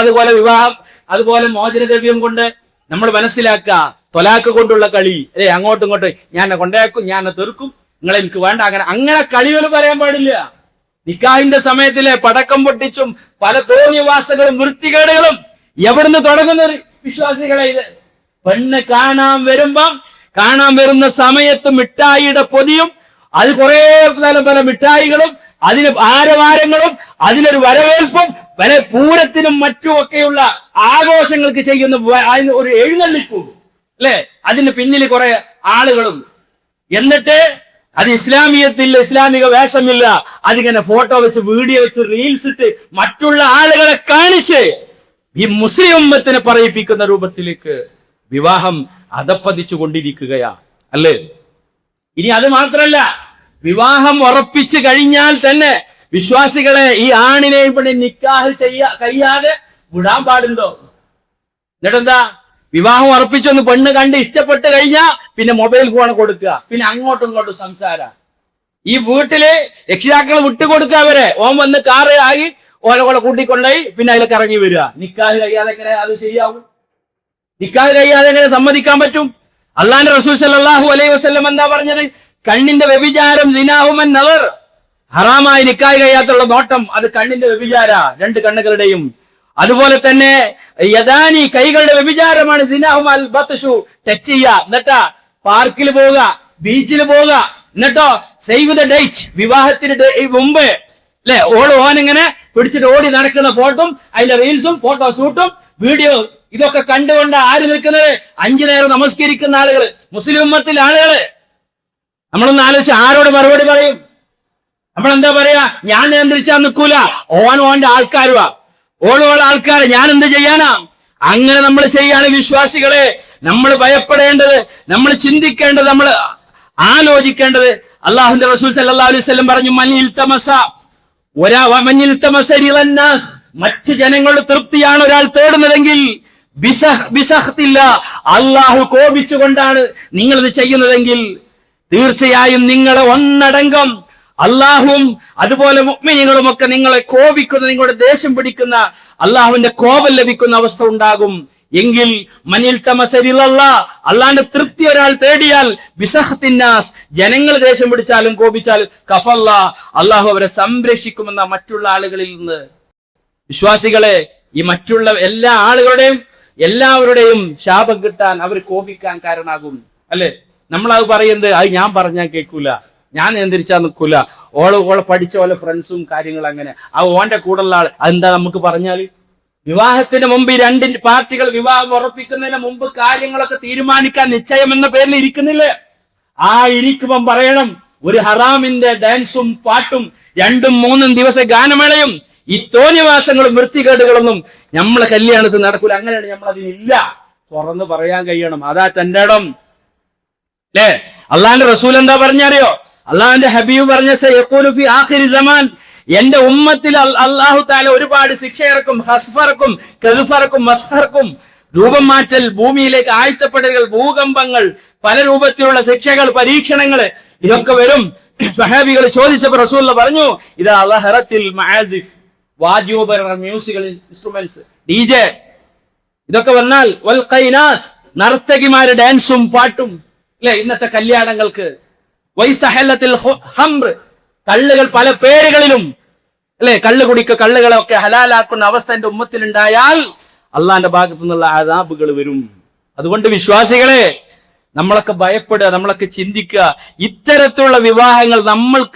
അതുപോലെ വിവാഹം, അതുപോലെ മോചനദ്രവ്യം കൊണ്ട്. നമ്മൾ മനസ്സിലാക്കുക, ത്വലാഖ് കൊണ്ടുള്ള കളി അങ്ങോട്ടും ഇങ്ങോട്ടും, ഞാൻ കൊണ്ടേക്കും, ഞാൻ തീർക്കും, നിങ്ങളെ എനിക്ക് വേണ്ട, അങ്ങനെ കളികൾ പറയാൻ പാടില്ല. നിക്കാഹിന്റെ സമയത്തിലെ പടക്കം പൊട്ടിച്ചും പല തോന്നിവാസങ്ങളും വൃത്തികേടുകളും എവിടുന്ന് തുടങ്ങുന്ന വിശ്വാസികളെ ഇത്. പെണ്ണ് കാണാൻ വരുന്ന സമയത്ത് മിഠായിയുടെ പൊതിയും, അത് കുറെ പല മിഠായികളും, അതിന് ആരവാരങ്ങളും, അതിനൊരു വരവേൽപ്പും, പല പൂരത്തിനും മറ്റുമൊക്കെയുള്ള ആഘോഷങ്ങൾക്ക് ചെയ്യുന്ന അതിന് ഒരു എഴുന്നള്ളിപ്പും അല്ലെ, അതിന് പിന്നിൽ കുറെ ആളുകളും. എന്നിട്ട് അത് ഇസ്ലാമിയത്തില്ല, ഇസ്ലാമിക വേഷമില്ല, അതിങ്ങനെ ഫോട്ടോ വെച്ച്, വീഡിയോ വെച്ച്, റീൽസ് ഇട്ട് മറ്റുള്ള ആളുകളെ കാണിച്ച് ഈ മുസ്ലിം ഉമ്മത്തിനെ പറയിപ്പിക്കുന്ന രൂപത്തിലേക്ക് വിവാഹം അധപ്പതിച്ചു കൊണ്ടിരിക്കുകയാ അല്ലേ? ഇനി അത് മാത്രല്ല, വിവാഹം ഉറപ്പിച്ചു കഴിഞ്ഞാൽ തന്നെ വിശ്വാസികളെ ഈ ആണിനെയും പെണ്ണെ നിക്കാഹ് കഴിയാതെ വിടാൻ പാടുണ്ടോ? എന്നിട്ടെന്താ, വിവാഹം ഉറപ്പിച്ചൊന്ന് പെണ്ണ് കണ്ട് ഇഷ്ടപ്പെട്ട് കഴിഞ്ഞാ പിന്നെ മൊബൈൽ ഫോൺ കൊടുക്കുക, പിന്നെ അങ്ങോട്ടും ഇങ്ങോട്ടും സംസാരം. ഈ വീട്ടില് രക്ഷിതാക്കൾ വിട്ടുകൊടുക്കുക അവരെ. ഓൻ വന്ന് കാറ് ആയി ഓലെ കൂട്ടിക്കൊണ്ടായി പിന്നെ അതിലേക്ക് ഇറങ്ങി വരിക. നിക്കാഹ് കഴിയാതെ എങ്ങനെ അത് ശരിയാവും? നിക്കാഹ് കഴിയാതെ എങ്ങനെ സമ്മതിക്കാൻ പറ്റും? അല്ലാഹുവിന്റെ റസൂൽ സല്ലല്ലാഹു അലൈഹി വസല്ലം എന്താ പറഞ്ഞത്? കണ്ണിന്റെ വ്യഭിചാരം സിനാഹുമൻ നദർ, ഹറാമായി നിക്കാഹ് കഴിയാത്തുള്ള നോട്ടം, അത് കണ്ണിന്റെ വ്യഭിചാര, രണ്ട് കണ്ണുകളുടെയും. അതുപോലെ തന്നെ യദാനി, കൈകളുടെ വ്യഭിചാരമാണ് സിനാഹുമൽ ബത്ഷു, ടച്ച് ചെയ്യുക. എന്നിട്ടാ പാർക്കിൽ പോവുക, ബീച്ചിൽ പോവുക, എന്നിട്ടോ സേവ് ദ ഡേറ്റ്, വിവാഹത്തിന് മുമ്പ് അല്ലെ ഓനിങ്ങനെ പിടിച്ചിട്ട് ഓടി നടക്കുന്ന ഫോട്ടോയും അതിന്റെ റീൽസും ഫോട്ടോഷൂട്ടും വീഡിയോ ഇതൊക്കെ കണ്ടുകൊണ്ട് ആര് നിൽക്കുന്നത്? 5 നേരം നമസ്കരിക്കുന്ന ആളുകൾ, മുസ്ലിം ഉമ്മത്തിലെ ആളുകള്. നമ്മളൊന്ന് ആലോചിച്ച് ആരോട് മറുപടി പറയും? നമ്മളെന്താ പറയാ? ഞാൻ നിയന്ത്രിച്ചാൽ നിൽക്കൂല, ഓന്റെ ആൾക്കാരുവാ, ഓളോള ആൾക്കാർ, ഞാൻ എന്ത് ചെയ്യാനാ? അങ്ങനെ നമ്മൾ ചെയ്യാണ് വിശ്വാസികളെ. നമ്മൾ ഭയപ്പെടേണ്ടത്, നമ്മൾ ചിന്തിക്കേണ്ടത്, നമ്മൾ ആലോചിക്കേണ്ടത്. അല്ലാഹുവിന്റെ റസൂൽ സല്ലല്ലാഹു അലൈഹി വസല്ലം പറഞ്ഞു, മറ്റു ജനങ്ങളുടെ തൃപ്തിയാണ് ഒരാൾ തേടുന്നതെങ്കിൽ അള്ളാഹു കോപിച്ചുകൊണ്ടാണ് നിങ്ങൾ ഇത് ചെയ്യുന്നതെങ്കിൽ തീർച്ചയായും നിങ്ങളെ ഒന്നടങ്കം അള്ളാഹുവും അതുപോലെ മുഅ്മിനീങ്ങളും ഒക്കെ നിങ്ങളെ കോപിക്കുന്ന, നിങ്ങളുടെ ദേഷ്യം പിടിക്കുന്ന, അള്ളാഹുവിന്റെ കോപം ലഭിക്കുന്ന അവസ്ഥ ഉണ്ടാകും. എങ്കിൽ മനിൽ തമസരില്ല, അള്ളാന്റെ തൃപ്തി ഒരാൾ തേടിയാൽ ബിസഖത്തിന്നാസ്, ജനങ്ങൾ ദേഷ്യം പിടിച്ചാലും കോപിച്ചാലും കഫല്ല, അള്ളാഹു അവരെ സംരക്ഷിക്കുമെന്ന മറ്റുള്ള ആളുകളിൽ നിന്ന്. വിശ്വാസികളെ, ഈ മറ്റുള്ള എല്ലാ ആളുകളുടെയും എല്ലാവരുടെയും ശാപം കിട്ടാൻ അവർ കോപിക്കാൻ കാരണമാകും. അല്ലെ, നമ്മളത് പറയുന്നത് അത് ഞാൻ പറഞ്ഞാൽ കേൾക്കൂല, ഞാൻ നിയന്ത്രിച്ചാ നിൽക്കൂല, ഓളെ പഠിച്ച പോലെ ഫ്രണ്ട്സും കാര്യങ്ങൾ അങ്ങനെ, ആ ഓന്റെ കൂടെയുള്ള ആൾ അതെന്താ നമുക്ക് പറഞ്ഞാല്. വിവാഹത്തിന് മുമ്പ് ഈ രണ്ട് പാർട്ടികൾ വിവാഹം ഉറപ്പിക്കുന്നതിന് മുമ്പ് കാര്യങ്ങളൊക്കെ തീരുമാനിക്കാൻ നിശ്ചയം എന്ന പേരിൽ ഇരിക്കുന്നില്ലേ? ആ ഇരിക്കുമ്പം പറയണം, ഒരു ഹറാമിന്റെ ഡാൻസും പാട്ടും 2-3 ദിവസം ഗാനമേളയും ഈ തോന്നിവാസങ്ങളും വൃത്തികേടുകളൊന്നും നമ്മളെ കല്യാണത്തിൽ നടക്കൂല. അങ്ങനെയാണ് നമ്മൾ അതിനില്ല, തുറന്ന് പറയാൻ കഴിയണം. അതാ തന്റെ ഇടം. അല്ലേ, അള്ളാന്റെ റസൂൽ എന്താ പറഞ്ഞറിയോ? അള്ളാഹിന്റെ ഹബീബ് പറഞ്ഞ സയഖൂലു ഫി ആഖിരി സമാൻ, എന്റെ ഉമ്മത്തിൽ അള്ളാഹു തആല ഒരുപാട് ശിക്ഷ ഇറക്കും, ഹസ്ഫറക്കും, കദ്ഫറക്കും, മസ്ഹറക്കും, രൂപം മാറ്റൽ, ഭൂമിയിലേക്ക് ആഴ്ത്തപ്പെടലുകൾ, ഭൂകമ്പങ്ങൾ, പല രൂപത്തിലുള്ള ശിക്ഷകൾ, പരീക്ഷണങ്ങൾ, ഇതൊക്കെ വരും. സ്വഹാബികൾ ചോദിച്ചപ്പോൾ റസൂൽ പറഞ്ഞു, ഇതാ ലഹറത്തിൽ മആസിഫ്, വാദ്യോപകരണ മ്യൂസിക്കൽ ഇൻസ്ട്രുമെന്റ്സ്, DJ, ഇതൊക്കെ വന്നാൽ വൽ ഖൈനാത്ത്, നർത്തകിമാരുടെ ഡാൻസും പാട്ടും. അല്ലെ, ഇന്നത്തെ കല്യാണങ്ങൾക്ക് വൈസ്തഹല്ലത്തിൽ ഖംർ, കള്ളുകൾ പല പേരുകളിലും, അല്ലെ, കള്ളുകളൊക്കെ ഹലാലാക്കുന്ന അവസ്ഥ എന്റെ ഉമ്മത്തിലുണ്ടായാൽ അള്ളാന്റെ ഭാഗത്തു നിന്നുള്ള അദാബുകൾ വരും. അതുകൊണ്ട് വിശ്വാസികളെ, നമ്മളൊക്കെ ഭയപ്പെടുക, നമ്മളൊക്കെ ചിന്തിക്കുക, ഇത്തരത്തിലുള്ള വിവാഹങ്ങൾ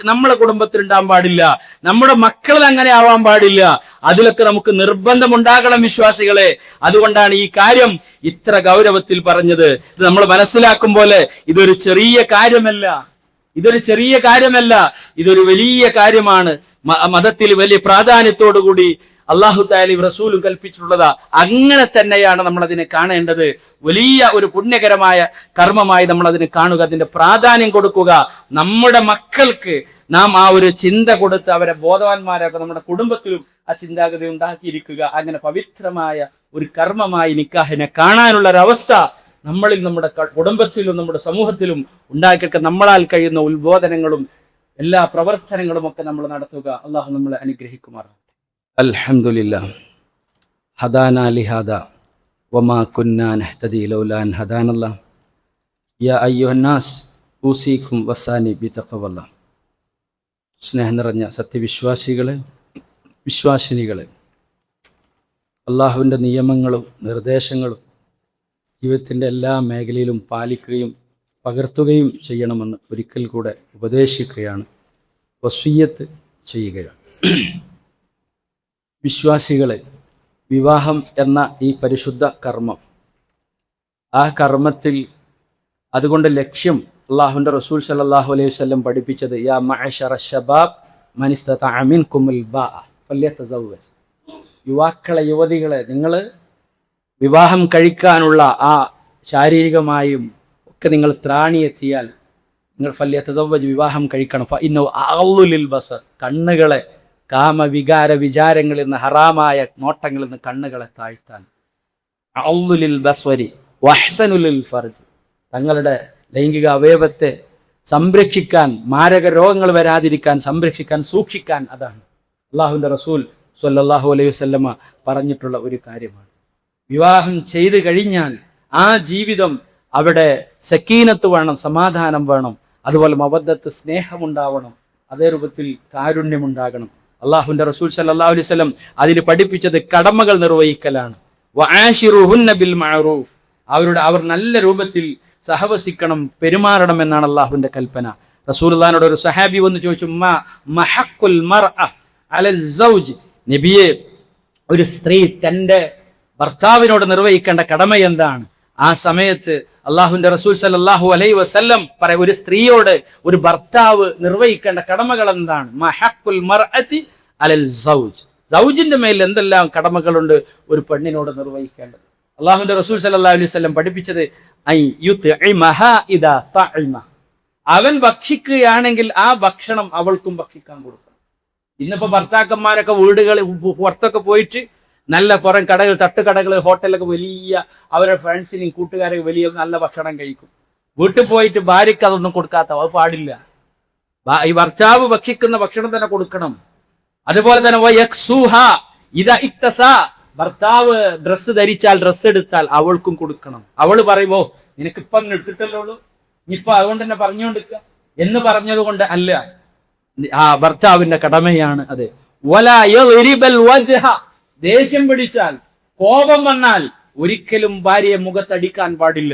നമ്മളെ കുടുംബത്തിൽ ഉണ്ടാകാൻ പാടില്ല, നമ്മുടെ മക്കൾ അങ്ങനെ ആവാൻ പാടില്ല. അതിലൊക്കെ നമുക്ക് നിർബന്ധമുണ്ടാകണം വിശ്വാസികളെ. അതുകൊണ്ടാണ് ഈ കാര്യം ഇത്ര ഗൗരവത്തിൽ പറഞ്ഞത്. ഇത് നമ്മൾ മനസ്സിലാക്കും പോലെ ഇതൊരു ചെറിയ കാര്യമല്ല, ഇതൊരു വലിയ കാര്യമാണ്. മതത്തിൽ വലിയ പ്രാധാന്യത്തോടുകൂടി അള്ളാഹു തആലയും റസൂലും കൽപ്പിച്ചിട്ടുള്ളതാ. അങ്ങനെ തന്നെയാണ് നമ്മൾ അതിനെ കാണേണ്ടത്. വലിയ ഒരു പുണ്യകരമായ കർമ്മമായി നമ്മൾ അതിനെ കാണുക, അതിന്റെ പ്രാധാന്യം കൊടുക്കുക. നമ്മുടെ മക്കൾക്ക് നാം ആ ഒരു ചിന്ത കൊടുത്ത് അവരെ ബോധവാന്മാരാക്കുക, നമ്മുടെ കുടുംബത്തിലും ആ ചിന്താഗതി ഉണ്ടാക്കിയിരിക്കുക. അങ്ങനെ പവിത്രമായ ഒരു കർമ്മമായി നിക്കാഹിനെ കാണാനുള്ള ഒരവസ്ഥ നമ്മളിൽ, നമ്മുടെ കുടുംബത്തിലും നമ്മുടെ സമൂഹത്തിലും ഉണ്ടാക്കിയൊക്കെ നമ്മളാൽ കഴിയുന്ന ഉത്ബോധനങ്ങളും എല്ലാ പ്രവർത്തനങ്ങളും ഒക്കെ നമ്മൾ നടത്തുക. അള്ളാഹു നമ്മളെ അനുഗ്രഹിക്കുമാറാകട്ടെ. അൽഹംദുലില്ലാഹ് ഹദാനാ ലിഹാദാ വമാ കുന്നാ നഹ്തദി ലൗലാ അൻ ഹദാനല്ലാഹ് യാ അയ്യുഹന്നാസ് ഊസീകും വസാനി ബിതഖ്വല്ലാഹ്. സ്നേഹം നിറഞ്ഞ സത്യവിശ്വാസികളെ, വിശ്വാസിനികളെ, അള്ളാഹുവിൻ്റെ നിയമങ്ങളും നിർദ്ദേശങ്ങളും ജീവിതത്തിൻ്റെ എല്ലാ മേഖലയിലും പാലിക്കുകയും പകർത്തുകയും ചെയ്യണമെന്ന് ഒരിക്കൽ കൂടെ ഉപദേശിക്കുകയാണ്, വസിയ്യത്ത് ചെയ്യുകയാണ്. വിശ്വാസികളെ, വിവാഹം എന്ന ഈ പരിശുദ്ധ കർമ്മം, ആ കർമ്മത്തിൽ അതുകൊണ്ട് ലക്ഷ്യം അള്ളാഹുവിൻ്റെ റസൂൽ സല്ലല്ലാഹു അലൈഹി വസല്ലം പഠിപ്പിച്ചത്, യാ മഅശറ ശബാബ് മൻ ഇസ്തതഅ മിൻകുമുൽ ബാഅ ഫല്യതസവ്വജ്. യുവാക്കളെ, യുവതികളെ, നിങ്ങൾ വിവാഹം കഴിക്കാനുള്ള ആ ശാരീരികമായും ഒക്കെ നിങ്ങൾ ത്രാണിയെത്തിയാൽ നിങ്ങൾ ഫല്യതസവ്വജ്, വിവാഹം കഴിക്കണം. ഫഇന്നഹു അഗ്ളു ലിൽ ബസർ, കണ്ണുകളെ കാമവികാര വിചാരങ്ങളിൽ നിന്ന്, ഹറാമായ നോട്ടങ്ങളിൽ നിന്ന് കണ്ണുകളെ താഴ്ത്താൻ. അഗ്ളു ലിൽ ബസ്വരി വഹ്സനു ലിൽ ഫർജ്, തങ്ങളുടെ ലൈംഗിക അവയവത്തെ സംരക്ഷിക്കാൻ, മാരക രോഗങ്ങൾ വരാതിരിക്കാൻ സംരക്ഷിക്കാൻ, സൂക്ഷിക്കാൻ. അതാണ് അള്ളാഹുവിൻ്റെ റസൂൽ സ്വല്ലല്ലാഹു അലൈഹി വസല്ലമ പറഞ്ഞിട്ടുള്ള ഒരു കാര്യമാണ്. വിവാഹം ചെയ്തു കഴിഞ്ഞാൽ ആ ജീവിതം, അവിടെ സക്കീനത്ത് വേണം, സമാധാനം വേണം, അതുപോലെ മവദ്ദത്ത്, സ്നേഹമുണ്ടാവണം, അതേ രൂപത്തിൽ കാരുണ്യമുണ്ടാകണം. അള്ളാഹുവിൻ്റെ റസൂൽ സല്ലല്ലാഹു അലൈഹി വസല്ലം അതിന് പഠിപ്പിച്ചത് കടമകൾ നിർവഹിക്കലാണ്. വആശിറുഹുന്ന ബിൽ മഅറൂഫ്, അവർ നല്ല രൂപത്തിൽ സഹവസിക്കണം, പെരുമാറണം എന്നാണ് അള്ളാഹുവിന്റെ കൽപ്പന. റസൂലുള്ളാഹിനോട് ഒരു സഹാബി വന്ന് ചോദിച്ചു, മഹഖുൽ മർഅ അലൽ സൗജ്, നബിയെ, ഒരു സ്ത്രീ തന്റെ ഭർത്താവിനോട് നിർവഹിക്കേണ്ട കടമ എന്താണ്? ആ സമയത്ത് അള്ളാഹുവിന്റെ റസൂൽ സല്ലല്ലാഹു അലൈഹി വസല്ലം പറയും, ഒരു സ്ത്രീയോട് ഒരു ഭർത്താവ് നിർവഹിക്കേണ്ട കടമകൾ എന്താണ്? മഹഖുൽ മർഅതി അലൽ സൗജ്, സൗജിന്റെ മേൽ എന്തെല്ലാം കടമകളുണ്ട് ഒരു പെണ്ണിനോട് നിർവഹിക്കേണ്ടത്. അള്ളാഹുവിന്റെ റസൂൽ സല്ലല്ലാഹു അലൈഹി വസല്ലം പഠിപ്പിച്ചത്, അവൻ ഭക്ഷിക്കുകയാണെങ്കിൽ ആ ഭക്ഷണം അവൾക്കും ഭക്ഷിക്കാൻ കൊടുക്കണം. ഇന്നിപ്പോ ഭർത്താക്കന്മാരൊക്കെ വീടുകളിൽ പുറത്തൊക്കെ പോയിട്ട് നല്ല പുറം കടകൾ, തട്ടുകടകൾ, ഹോട്ടലൊക്കെ വലിയ അവരുടെ ഫ്രണ്ട്സിനെയും കൂട്ടുകാരെയും വലിയ നല്ല ഭക്ഷണം കഴിക്കും. വീട്ടിൽ പോയിട്ട് ഭാര്യയ്ക്ക് അതൊന്നും കൊടുക്കാത്ത, അത് പാടില്ല. ഈ ഭർത്താവ് ഭക്ഷിക്കുന്ന ഭക്ഷണം തന്നെ കൊടുക്കണം. അതുപോലെ തന്നെ ഭർത്താവ് ഡ്രസ്സ് ധരിച്ചാൽ, ഡ്രസ്സ് എടുത്താൽ അവൾക്കും കൊടുക്കണം. അവള് പറയുമ്പോ നിനക്കിപ്പം അങ്ങനെ എടുത്തിട്ടല്ലോ ഉള്ളൂ, ഇനിയിപ്പൊ അതുകൊണ്ട് തന്നെ പറഞ്ഞുകൊണ്ടിരിക്കുക എന്ന് പറഞ്ഞത് കൊണ്ട് അല്ല, ആ ഭർത്താവിന്റെ കടമയാണ് അത്. ദേഷ്യം പിടിച്ചാൽ, കോപം വന്നാൽ ഒരിക്കലും ഭാര്യയെ മുഖത്തടിക്കാൻ പാടില്ല.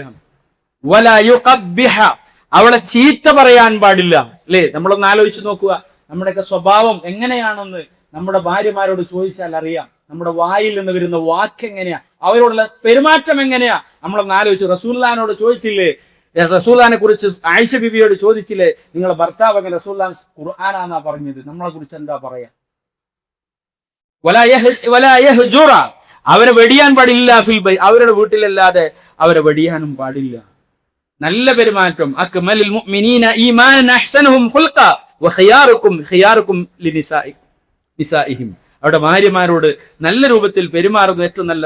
അവളെ ചീത്ത പറയാൻ പാടില്ല. അല്ലേ? നമ്മളൊന്ന് ആലോചിച്ച് നോക്കുക, നമ്മുടെയൊക്കെ സ്വഭാവം എങ്ങനെയാണെന്ന് നമ്മുടെ ഭാര്യമാരോട് ചോദിച്ചാൽ അറിയാം. നമ്മുടെ വായിൽ നിന്ന് വരുന്ന വാക്ക് എങ്ങനെയാ, അവരോടുള്ള പെരുമാറ്റം എങ്ങനെയാ, നമ്മളൊന്ന് ആലോചിച്ചു. റസൂലുള്ളാഹിനോട് ചോദിച്ചില്ലേ, റസൂലുള്ളാഹിനെ കുറിച്ച് ആയിഷ ബിബിയോട് ചോദിച്ചില്ലേ, നിങ്ങളെ ഭർത്താവ് എങ്ങനെ? റസൂലുള്ളാഹി ഖുർആനാന്നാ പറഞ്ഞത്. നമ്മളെ കുറിച്ച് എന്താ പറയാ? അവരെ വെടിയാൻ പാടില്ല ഫിൽ ബൈ, അവരുടെ വീട്ടിലല്ലാതെ അവരെ വെടിയാനും പാടില്ല. നല്ല പെരുമാറ്റം. അക്മലുൽ മുഅ്മിനീന ഈമാനൻ അഹ്സനുഹും ഖുൽഖ വഖിയാറുക്കും ഖിയാറുക്കും ലിനിസാഇഹിം. അവരുടെ ഭാര്യമാരോട് നല്ല രൂപത്തിൽ പെരുമാറുന്ന ഏറ്റവും നല്ല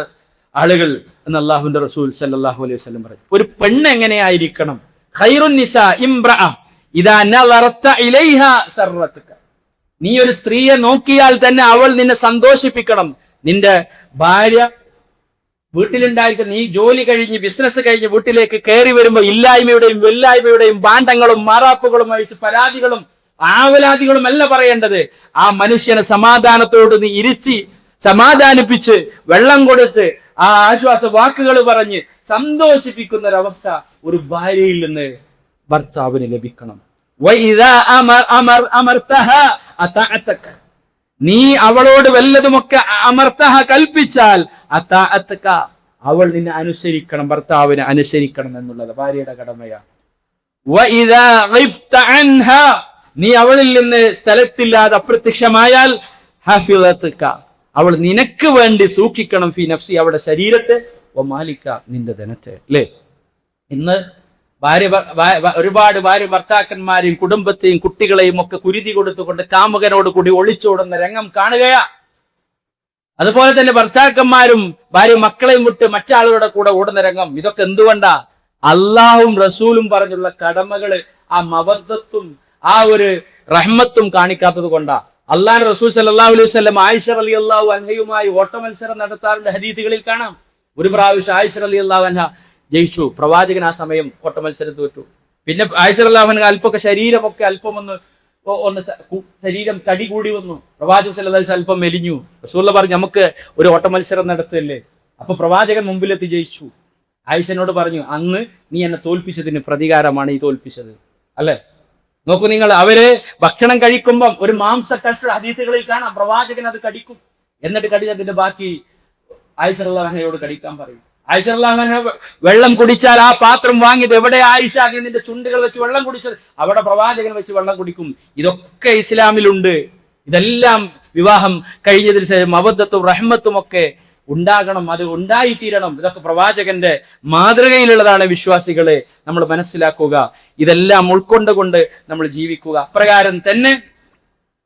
ആളുകൾ എന്ന് അല്ലാഹുവിന്റെ റസൂൽ സല്ലല്ലാഹു അലൈഹി വസല്ലം പറഞ്ഞു. ഒരു പെണ്ണ് എങ്ങനെയായിരിക്കണം? ഖൈറുൻ നിസാ ഇംറഅ ഇദാ നളറത ഇലൈഹാ സർറതുക. നീ ഒരു സ്ത്രീയെ നോക്കിയാൽ തന്നെ അവൾ നിന്നെ സന്തോഷിപ്പിക്കണം. നിന്റെ ഭാര്യ വീട്ടിലുണ്ടായിരിക്കും, നീ ജോലി കഴിഞ്ഞ് ബിസിനസ് കഴിഞ്ഞ് വീട്ടിലേക്ക് കയറി വരുമ്പോ ഇല്ലായ്മയുടെയും വെല്ലായ്മയുടെയും ഭാണ്ഡങ്ങളും മാറാപ്പുകളും അഴിച്ച് പരാതികളും ആവലാതികളും അല്ല പറയേണ്ടത്. ആ മനുഷ്യനെ സമാധാനത്തോട് നീ ഇരുത്തി സമാധാനിപ്പിച്ച് വെള്ളം കൊടുത്ത് ആ ആശ്വാസ വാക്കുകൾ പറഞ്ഞ് സന്തോഷിപ്പിക്കുന്ന ഒരവസ്ഥ ഒരു ഭാര്യയിൽ നിന്ന് ഭർത്താവിന് ലഭിക്കണം. നീ അവളോട് വല്ലതുമൊക്കെ അമർത്തഹ കൽപ്പിച്ചാൽ അതാഅതക, അവൾ നിന്നെ അനുസരിക്കണം, ഭർത്താവിനെ അനുസരിക്കണം എന്നുള്ളത് ഭാര്യയുടെ കടമയാണ്. വഇദാ ഗിബ്ത അൻഹാ, നീ അവളിൽ നിന്ന് സ്ഥലത്തില്ലാതെ അപ്രത്യക്ഷമായാൽ ഹഫിളതക, അവൾ നിനക്ക് വേണ്ടി സൂക്ഷിക്കണം. ഫി നഫ്സി, അവളുടെ ശരീരത്തെ, വമാലിക, നിന്റെ ധനത്തെ. അല്ലേ? ഇന്ന് ഒരുപാട് ഭാര്യ ഭർത്താക്കന്മാരെയും കുടുംബത്തെയും കുട്ടികളെയും ഒക്കെ കുരുതി കൊടുത്തുകൊണ്ട് കാമുകനോട് കൂടി ഒളിച്ചോടുന്ന രംഗം കാണുകയാ. അതുപോലെ തന്നെ ഭർത്താക്കന്മാരും ഭാര്യ മക്കളെയും വിട്ട് മറ്റാളുകളുടെ കൂടെ ഓടുന്ന രംഗം. ഇതൊക്കെ എന്തുകൊണ്ടാ? അള്ളാഹും റസൂലും പറഞ്ഞുള്ള കടമകള്, ആ മവദ്ദത്തും ആ ഒരു റഹ്മത്തും കാണിക്കാത്തത് കൊണ്ടാ. അള്ളാഹു റസൂൽ സല്ലല്ലാഹു അലൈഹി വസല്ലം ആയിഷ റളിയല്ലാഹു അൻഹയുമായി ഓട്ടമത്സരം നടത്താറുണ്ട്. ഹദീസുകളിൽ കാണാം. ഒരു പ്രാവശ്യം ആയിഷ റളിയല്ലാഹു അൻഹ ജയിച്ചു. പ്രവാചകൻ ആ സമയം ഓട്ടമത്സരം തോറ്റു. പിന്നെ ആയിഷ റളിയല്ലാഹു അൻഹ അല്പമൊക്കെ ശരീരമൊക്കെ ഒന്ന് ശരീരം തടി കൂടി വന്നു. പ്രവാചകൻ സല്ലല്ലാഹു അലൈഹി വസല്ലം അല്പം മെലിഞ്ഞു. റസൂലുള്ളാഹി പറഞ്ഞു, നമുക്ക് ഒരു ഓട്ടമത്സരം നടത്തല്ലേ? അപ്പൊ പ്രവാചകൻ മുമ്പിലെത്തി ജയിച്ചു. ആയിഷനോട് പറഞ്ഞു, അന്ന് നീ എന്നെ തോൽപ്പിച്ചതിന് പ്രതികാരമാണ് ഈ തോൽപ്പിച്ചത്. അല്ലെ? നോക്കൂ നിങ്ങൾ, അവര് ഭക്ഷണം കഴിക്കുമ്പം ഒരു മാംസ കഷ്ണ ഹദീസുകളിൽ കാണാം, പ്രവാചകൻ അത് കടിക്കും. എന്നിട്ട് കടിച്ചതിന്റെ ബാക്കി ആയിഷ റളിയല്ലാഹു അൻഹയോട് കടിക്കാൻ പറയും. ആയിഷ റളിയല്ലാഹു അൻഹ വെള്ളം കുടിച്ചാൽ ആ പാത്രം വാങ്ങിയത് എവിടെ ആയിഷ നിന്റെ ചുണ്ടുകൾ വെച്ച് വെള്ളം കുടിച്ചത്, അവിടെ പ്രവാചകൻ വെച്ച് വെള്ളം കുടിക്കും. ഇതൊക്കെ ഇസ്ലാമിലുണ്ട്. ഇതെല്ലാം വിവാഹം കഴിഞ്ഞതിന് ശേഷം മവദ്ദത്തും റഹ്മത്തും ഒക്കെ ഉണ്ടാകണം, അത് ഉണ്ടായിത്തീരണം. ഇതൊക്കെ പ്രവാചകന്റെ മാതൃകയിലുള്ളതാണ്. വിശ്വാസികളെ നമ്മൾ മനസ്സിലാക്കുക, ഇതെല്ലാം ഉൾക്കൊണ്ടുകൊണ്ട് നമ്മൾ ജീവിക്കുക. അപ്രകാരം തന്നെ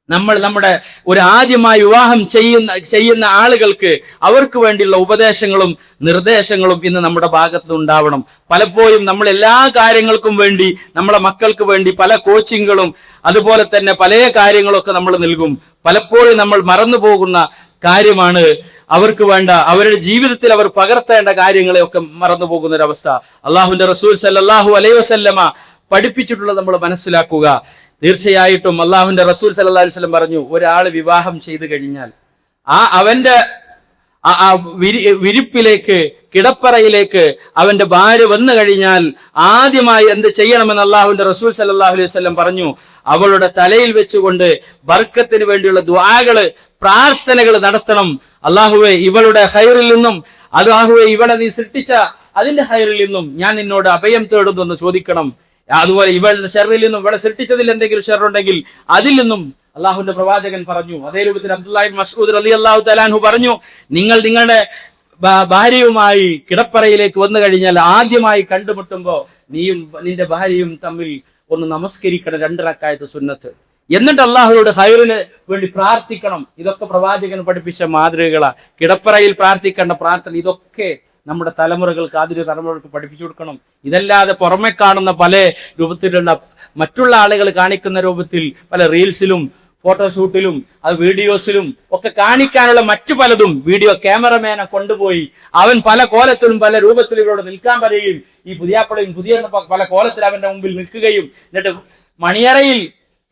നമ്മൾ നമ്മുടെ ഒരു ആദ്യമായി വിവാഹം ചെയ്യുന്ന ആളുകൾക്ക് അവർക്ക് വേണ്ടിയുള്ള ഉപദേശങ്ങളും നിർദ്ദേശങ്ങളും ഇന്ന് നമ്മുടെ ഭാഗത്ത് ഉണ്ടാവണം. പലപ്പോഴും നമ്മൾ എല്ലാ കാര്യങ്ങൾക്കും വേണ്ടി നമ്മളെ മക്കൾക്ക് വേണ്ടി പല കോച്ചിങ്ങുകളും അതുപോലെ തന്നെ പല കാര്യങ്ങളൊക്കെ നമ്മൾ നൽകും. പലപ്പോഴും നമ്മൾ മറന്നു പോകുന്ന കാര്യമാണ് അവർക്ക് വേണ്ട, അവരുടെ ജീവിതത്തിൽ അവർ പകർത്തേണ്ട കാര്യങ്ങളെ ഒക്കെ മറന്നു പോകുന്ന ഒരവസ്ഥ. അള്ളാഹുവിന്റെ റസൂൽ സല്ലല്ലാഹു അലൈഹി വസല്ലമ പഠിപ്പിച്ചിട്ടുള്ളത് നമ്മൾ മനസ്സിലാക്കുക. തീർച്ചയായിട്ടും അള്ളാഹുവിന്റെ റസൂൽ സല്ലല്ലാഹു അലൈഹി വസല്ലം പറഞ്ഞു, ഒരാള് വിവാഹം ചെയ്തു കഴിഞ്ഞാൽ അവന്റെ വിരിപ്പിലേക്ക്, കിടപ്പറയിലേക്ക് അവന്റെ ഭാര്യ വന്നു കഴിഞ്ഞാൽ ആദ്യമായി എന്ത് ചെയ്യണമെന്ന് അള്ളാഹുവിന്റെ റസൂൽ സല്ലല്ലാഹു അലൈഹി വസല്ലം പറഞ്ഞു, അവളുടെ തലയിൽ വെച്ചുകൊണ്ട് ബർക്കത്തിന് വേണ്ടിയുള്ള ദുആകള്, പ്രാർത്ഥനകൾ നടത്തണം. അള്ളാഹുവെ, ഇവളുടെ ഖൈറിൽ നിന്നും, അല്ലാഹുവെ ഇവളെ നീ സൃഷ്ടിച്ച അതിന്റെ ഖൈറിൽ നിന്നും ഞാൻ നിന്നോട് അഭയം തേടുന്നു എന്ന് ചോദിക്കണം. അതുപോലെ ഇവളുടെ ഷർറിൽ നിന്നും, ഇവളെ സൃഷ്ടിച്ചതിൽ എന്തെങ്കിലും ഷർറുണ്ടെങ്കിൽ അതിൽ നിന്നും അള്ളാഹുവിന്റെ പ്രവാചകൻ പറഞ്ഞു. അതേ രൂപത്തിൽ അബ്ദുല്ലാഹി ഇബ്നു മസ്ഊദ് റളിയല്ലാഹു തആല അൻഹു പറഞ്ഞു, നിങ്ങൾ നിങ്ങളുടെ ഭാര്യയുമായി കിടപ്പറയിലേക്ക് വന്നു കഴിഞ്ഞാൽ ആദ്യമായി കണ്ടുമുട്ടുമ്പോ നീയും നിന്റെ ഭാര്യയും തമ്മിൽ ഒന്ന് നമസ്കരിക്കണം, 2 റക്അത്ത് സുന്നത്ത്. എന്നിട്ട് അള്ളാഹുവിനോട് ഹൈറിന് വേണ്ടി പ്രാർത്ഥിക്കണം. ഇതൊക്കെ പ്രവാചകൻ പഠിപ്പിച്ച മാതൃകകളാ. കിടപ്പറയിൽ പ്രാർത്ഥിക്കേണ്ട പ്രാർത്ഥന, ഇതൊക്കെ നമ്മുടെ തലമുറകൾക്ക്, ആദ്യ തലമുറകൾക്ക് പഠിപ്പിച്ചു കൊടുക്കണം. ഇതല്ലാതെ പുറമെ കാണുന്ന പല രൂപത്തിലുള്ള മറ്റുള്ള ആളുകൾ കാണിക്കുന്ന രൂപത്തിൽ പല റീൽസിലും ഫോട്ടോഷൂട്ടിലും അത് വീഡിയോസിലും ഒക്കെ കാണിക്കാനുള്ള മറ്റു പലതും വീഡിയോ ക്യാമറമാനെ കൊണ്ടുപോയി അവൻ പല കോലത്തിലും പല രൂപത്തിലും ഇവരോട് നിൽക്കാൻ പറയുകയും ഈ പുതിയാപ്പളയും പുതിയ പല കോലത്തിൽ അവന്റെ മുമ്പിൽ നിൽക്കുകയും എന്നിട്ട് മണിയറയിൽ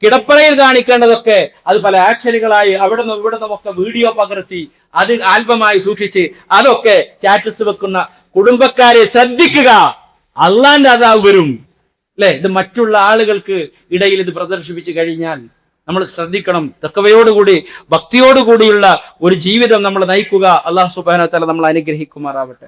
കിടപ്പറയിൽ കാണിക്കേണ്ടതൊക്കെ അത് പല ആക്ഷനുകളായി അവിടെ നിന്നും ഇവിടെ നിന്നുമൊക്കെ വീഡിയോ പകർത്തി അത് ആൽബമായി സൂക്ഷിച്ച് അതൊക്കെ സ്റ്റാറ്റസ് വെക്കുന്ന കുടുംബക്കാരെ ശ്രദ്ധിക്കുക. അള്ളാന്റെ അതാവ് വരും അല്ലെ. ഇത് മറ്റുള്ള ആളുകൾക്ക് ഇടയിൽ ഇത് പ്രദർശിപ്പിച്ചു കഴിഞ്ഞാൽ നമ്മൾ ശ്രദ്ധിക്കണം. തഖ്വയോടുകൂടി ഭക്തിയോടുകൂടിയുള്ള ഒരു ജീവിതം നമ്മൾ നയിക്കുക. അല്ലാഹു സുബ്ഹാനഹു വ തആല നമ്മൾ അനുഗ്രഹിക്കുമാറാവട്ടെ.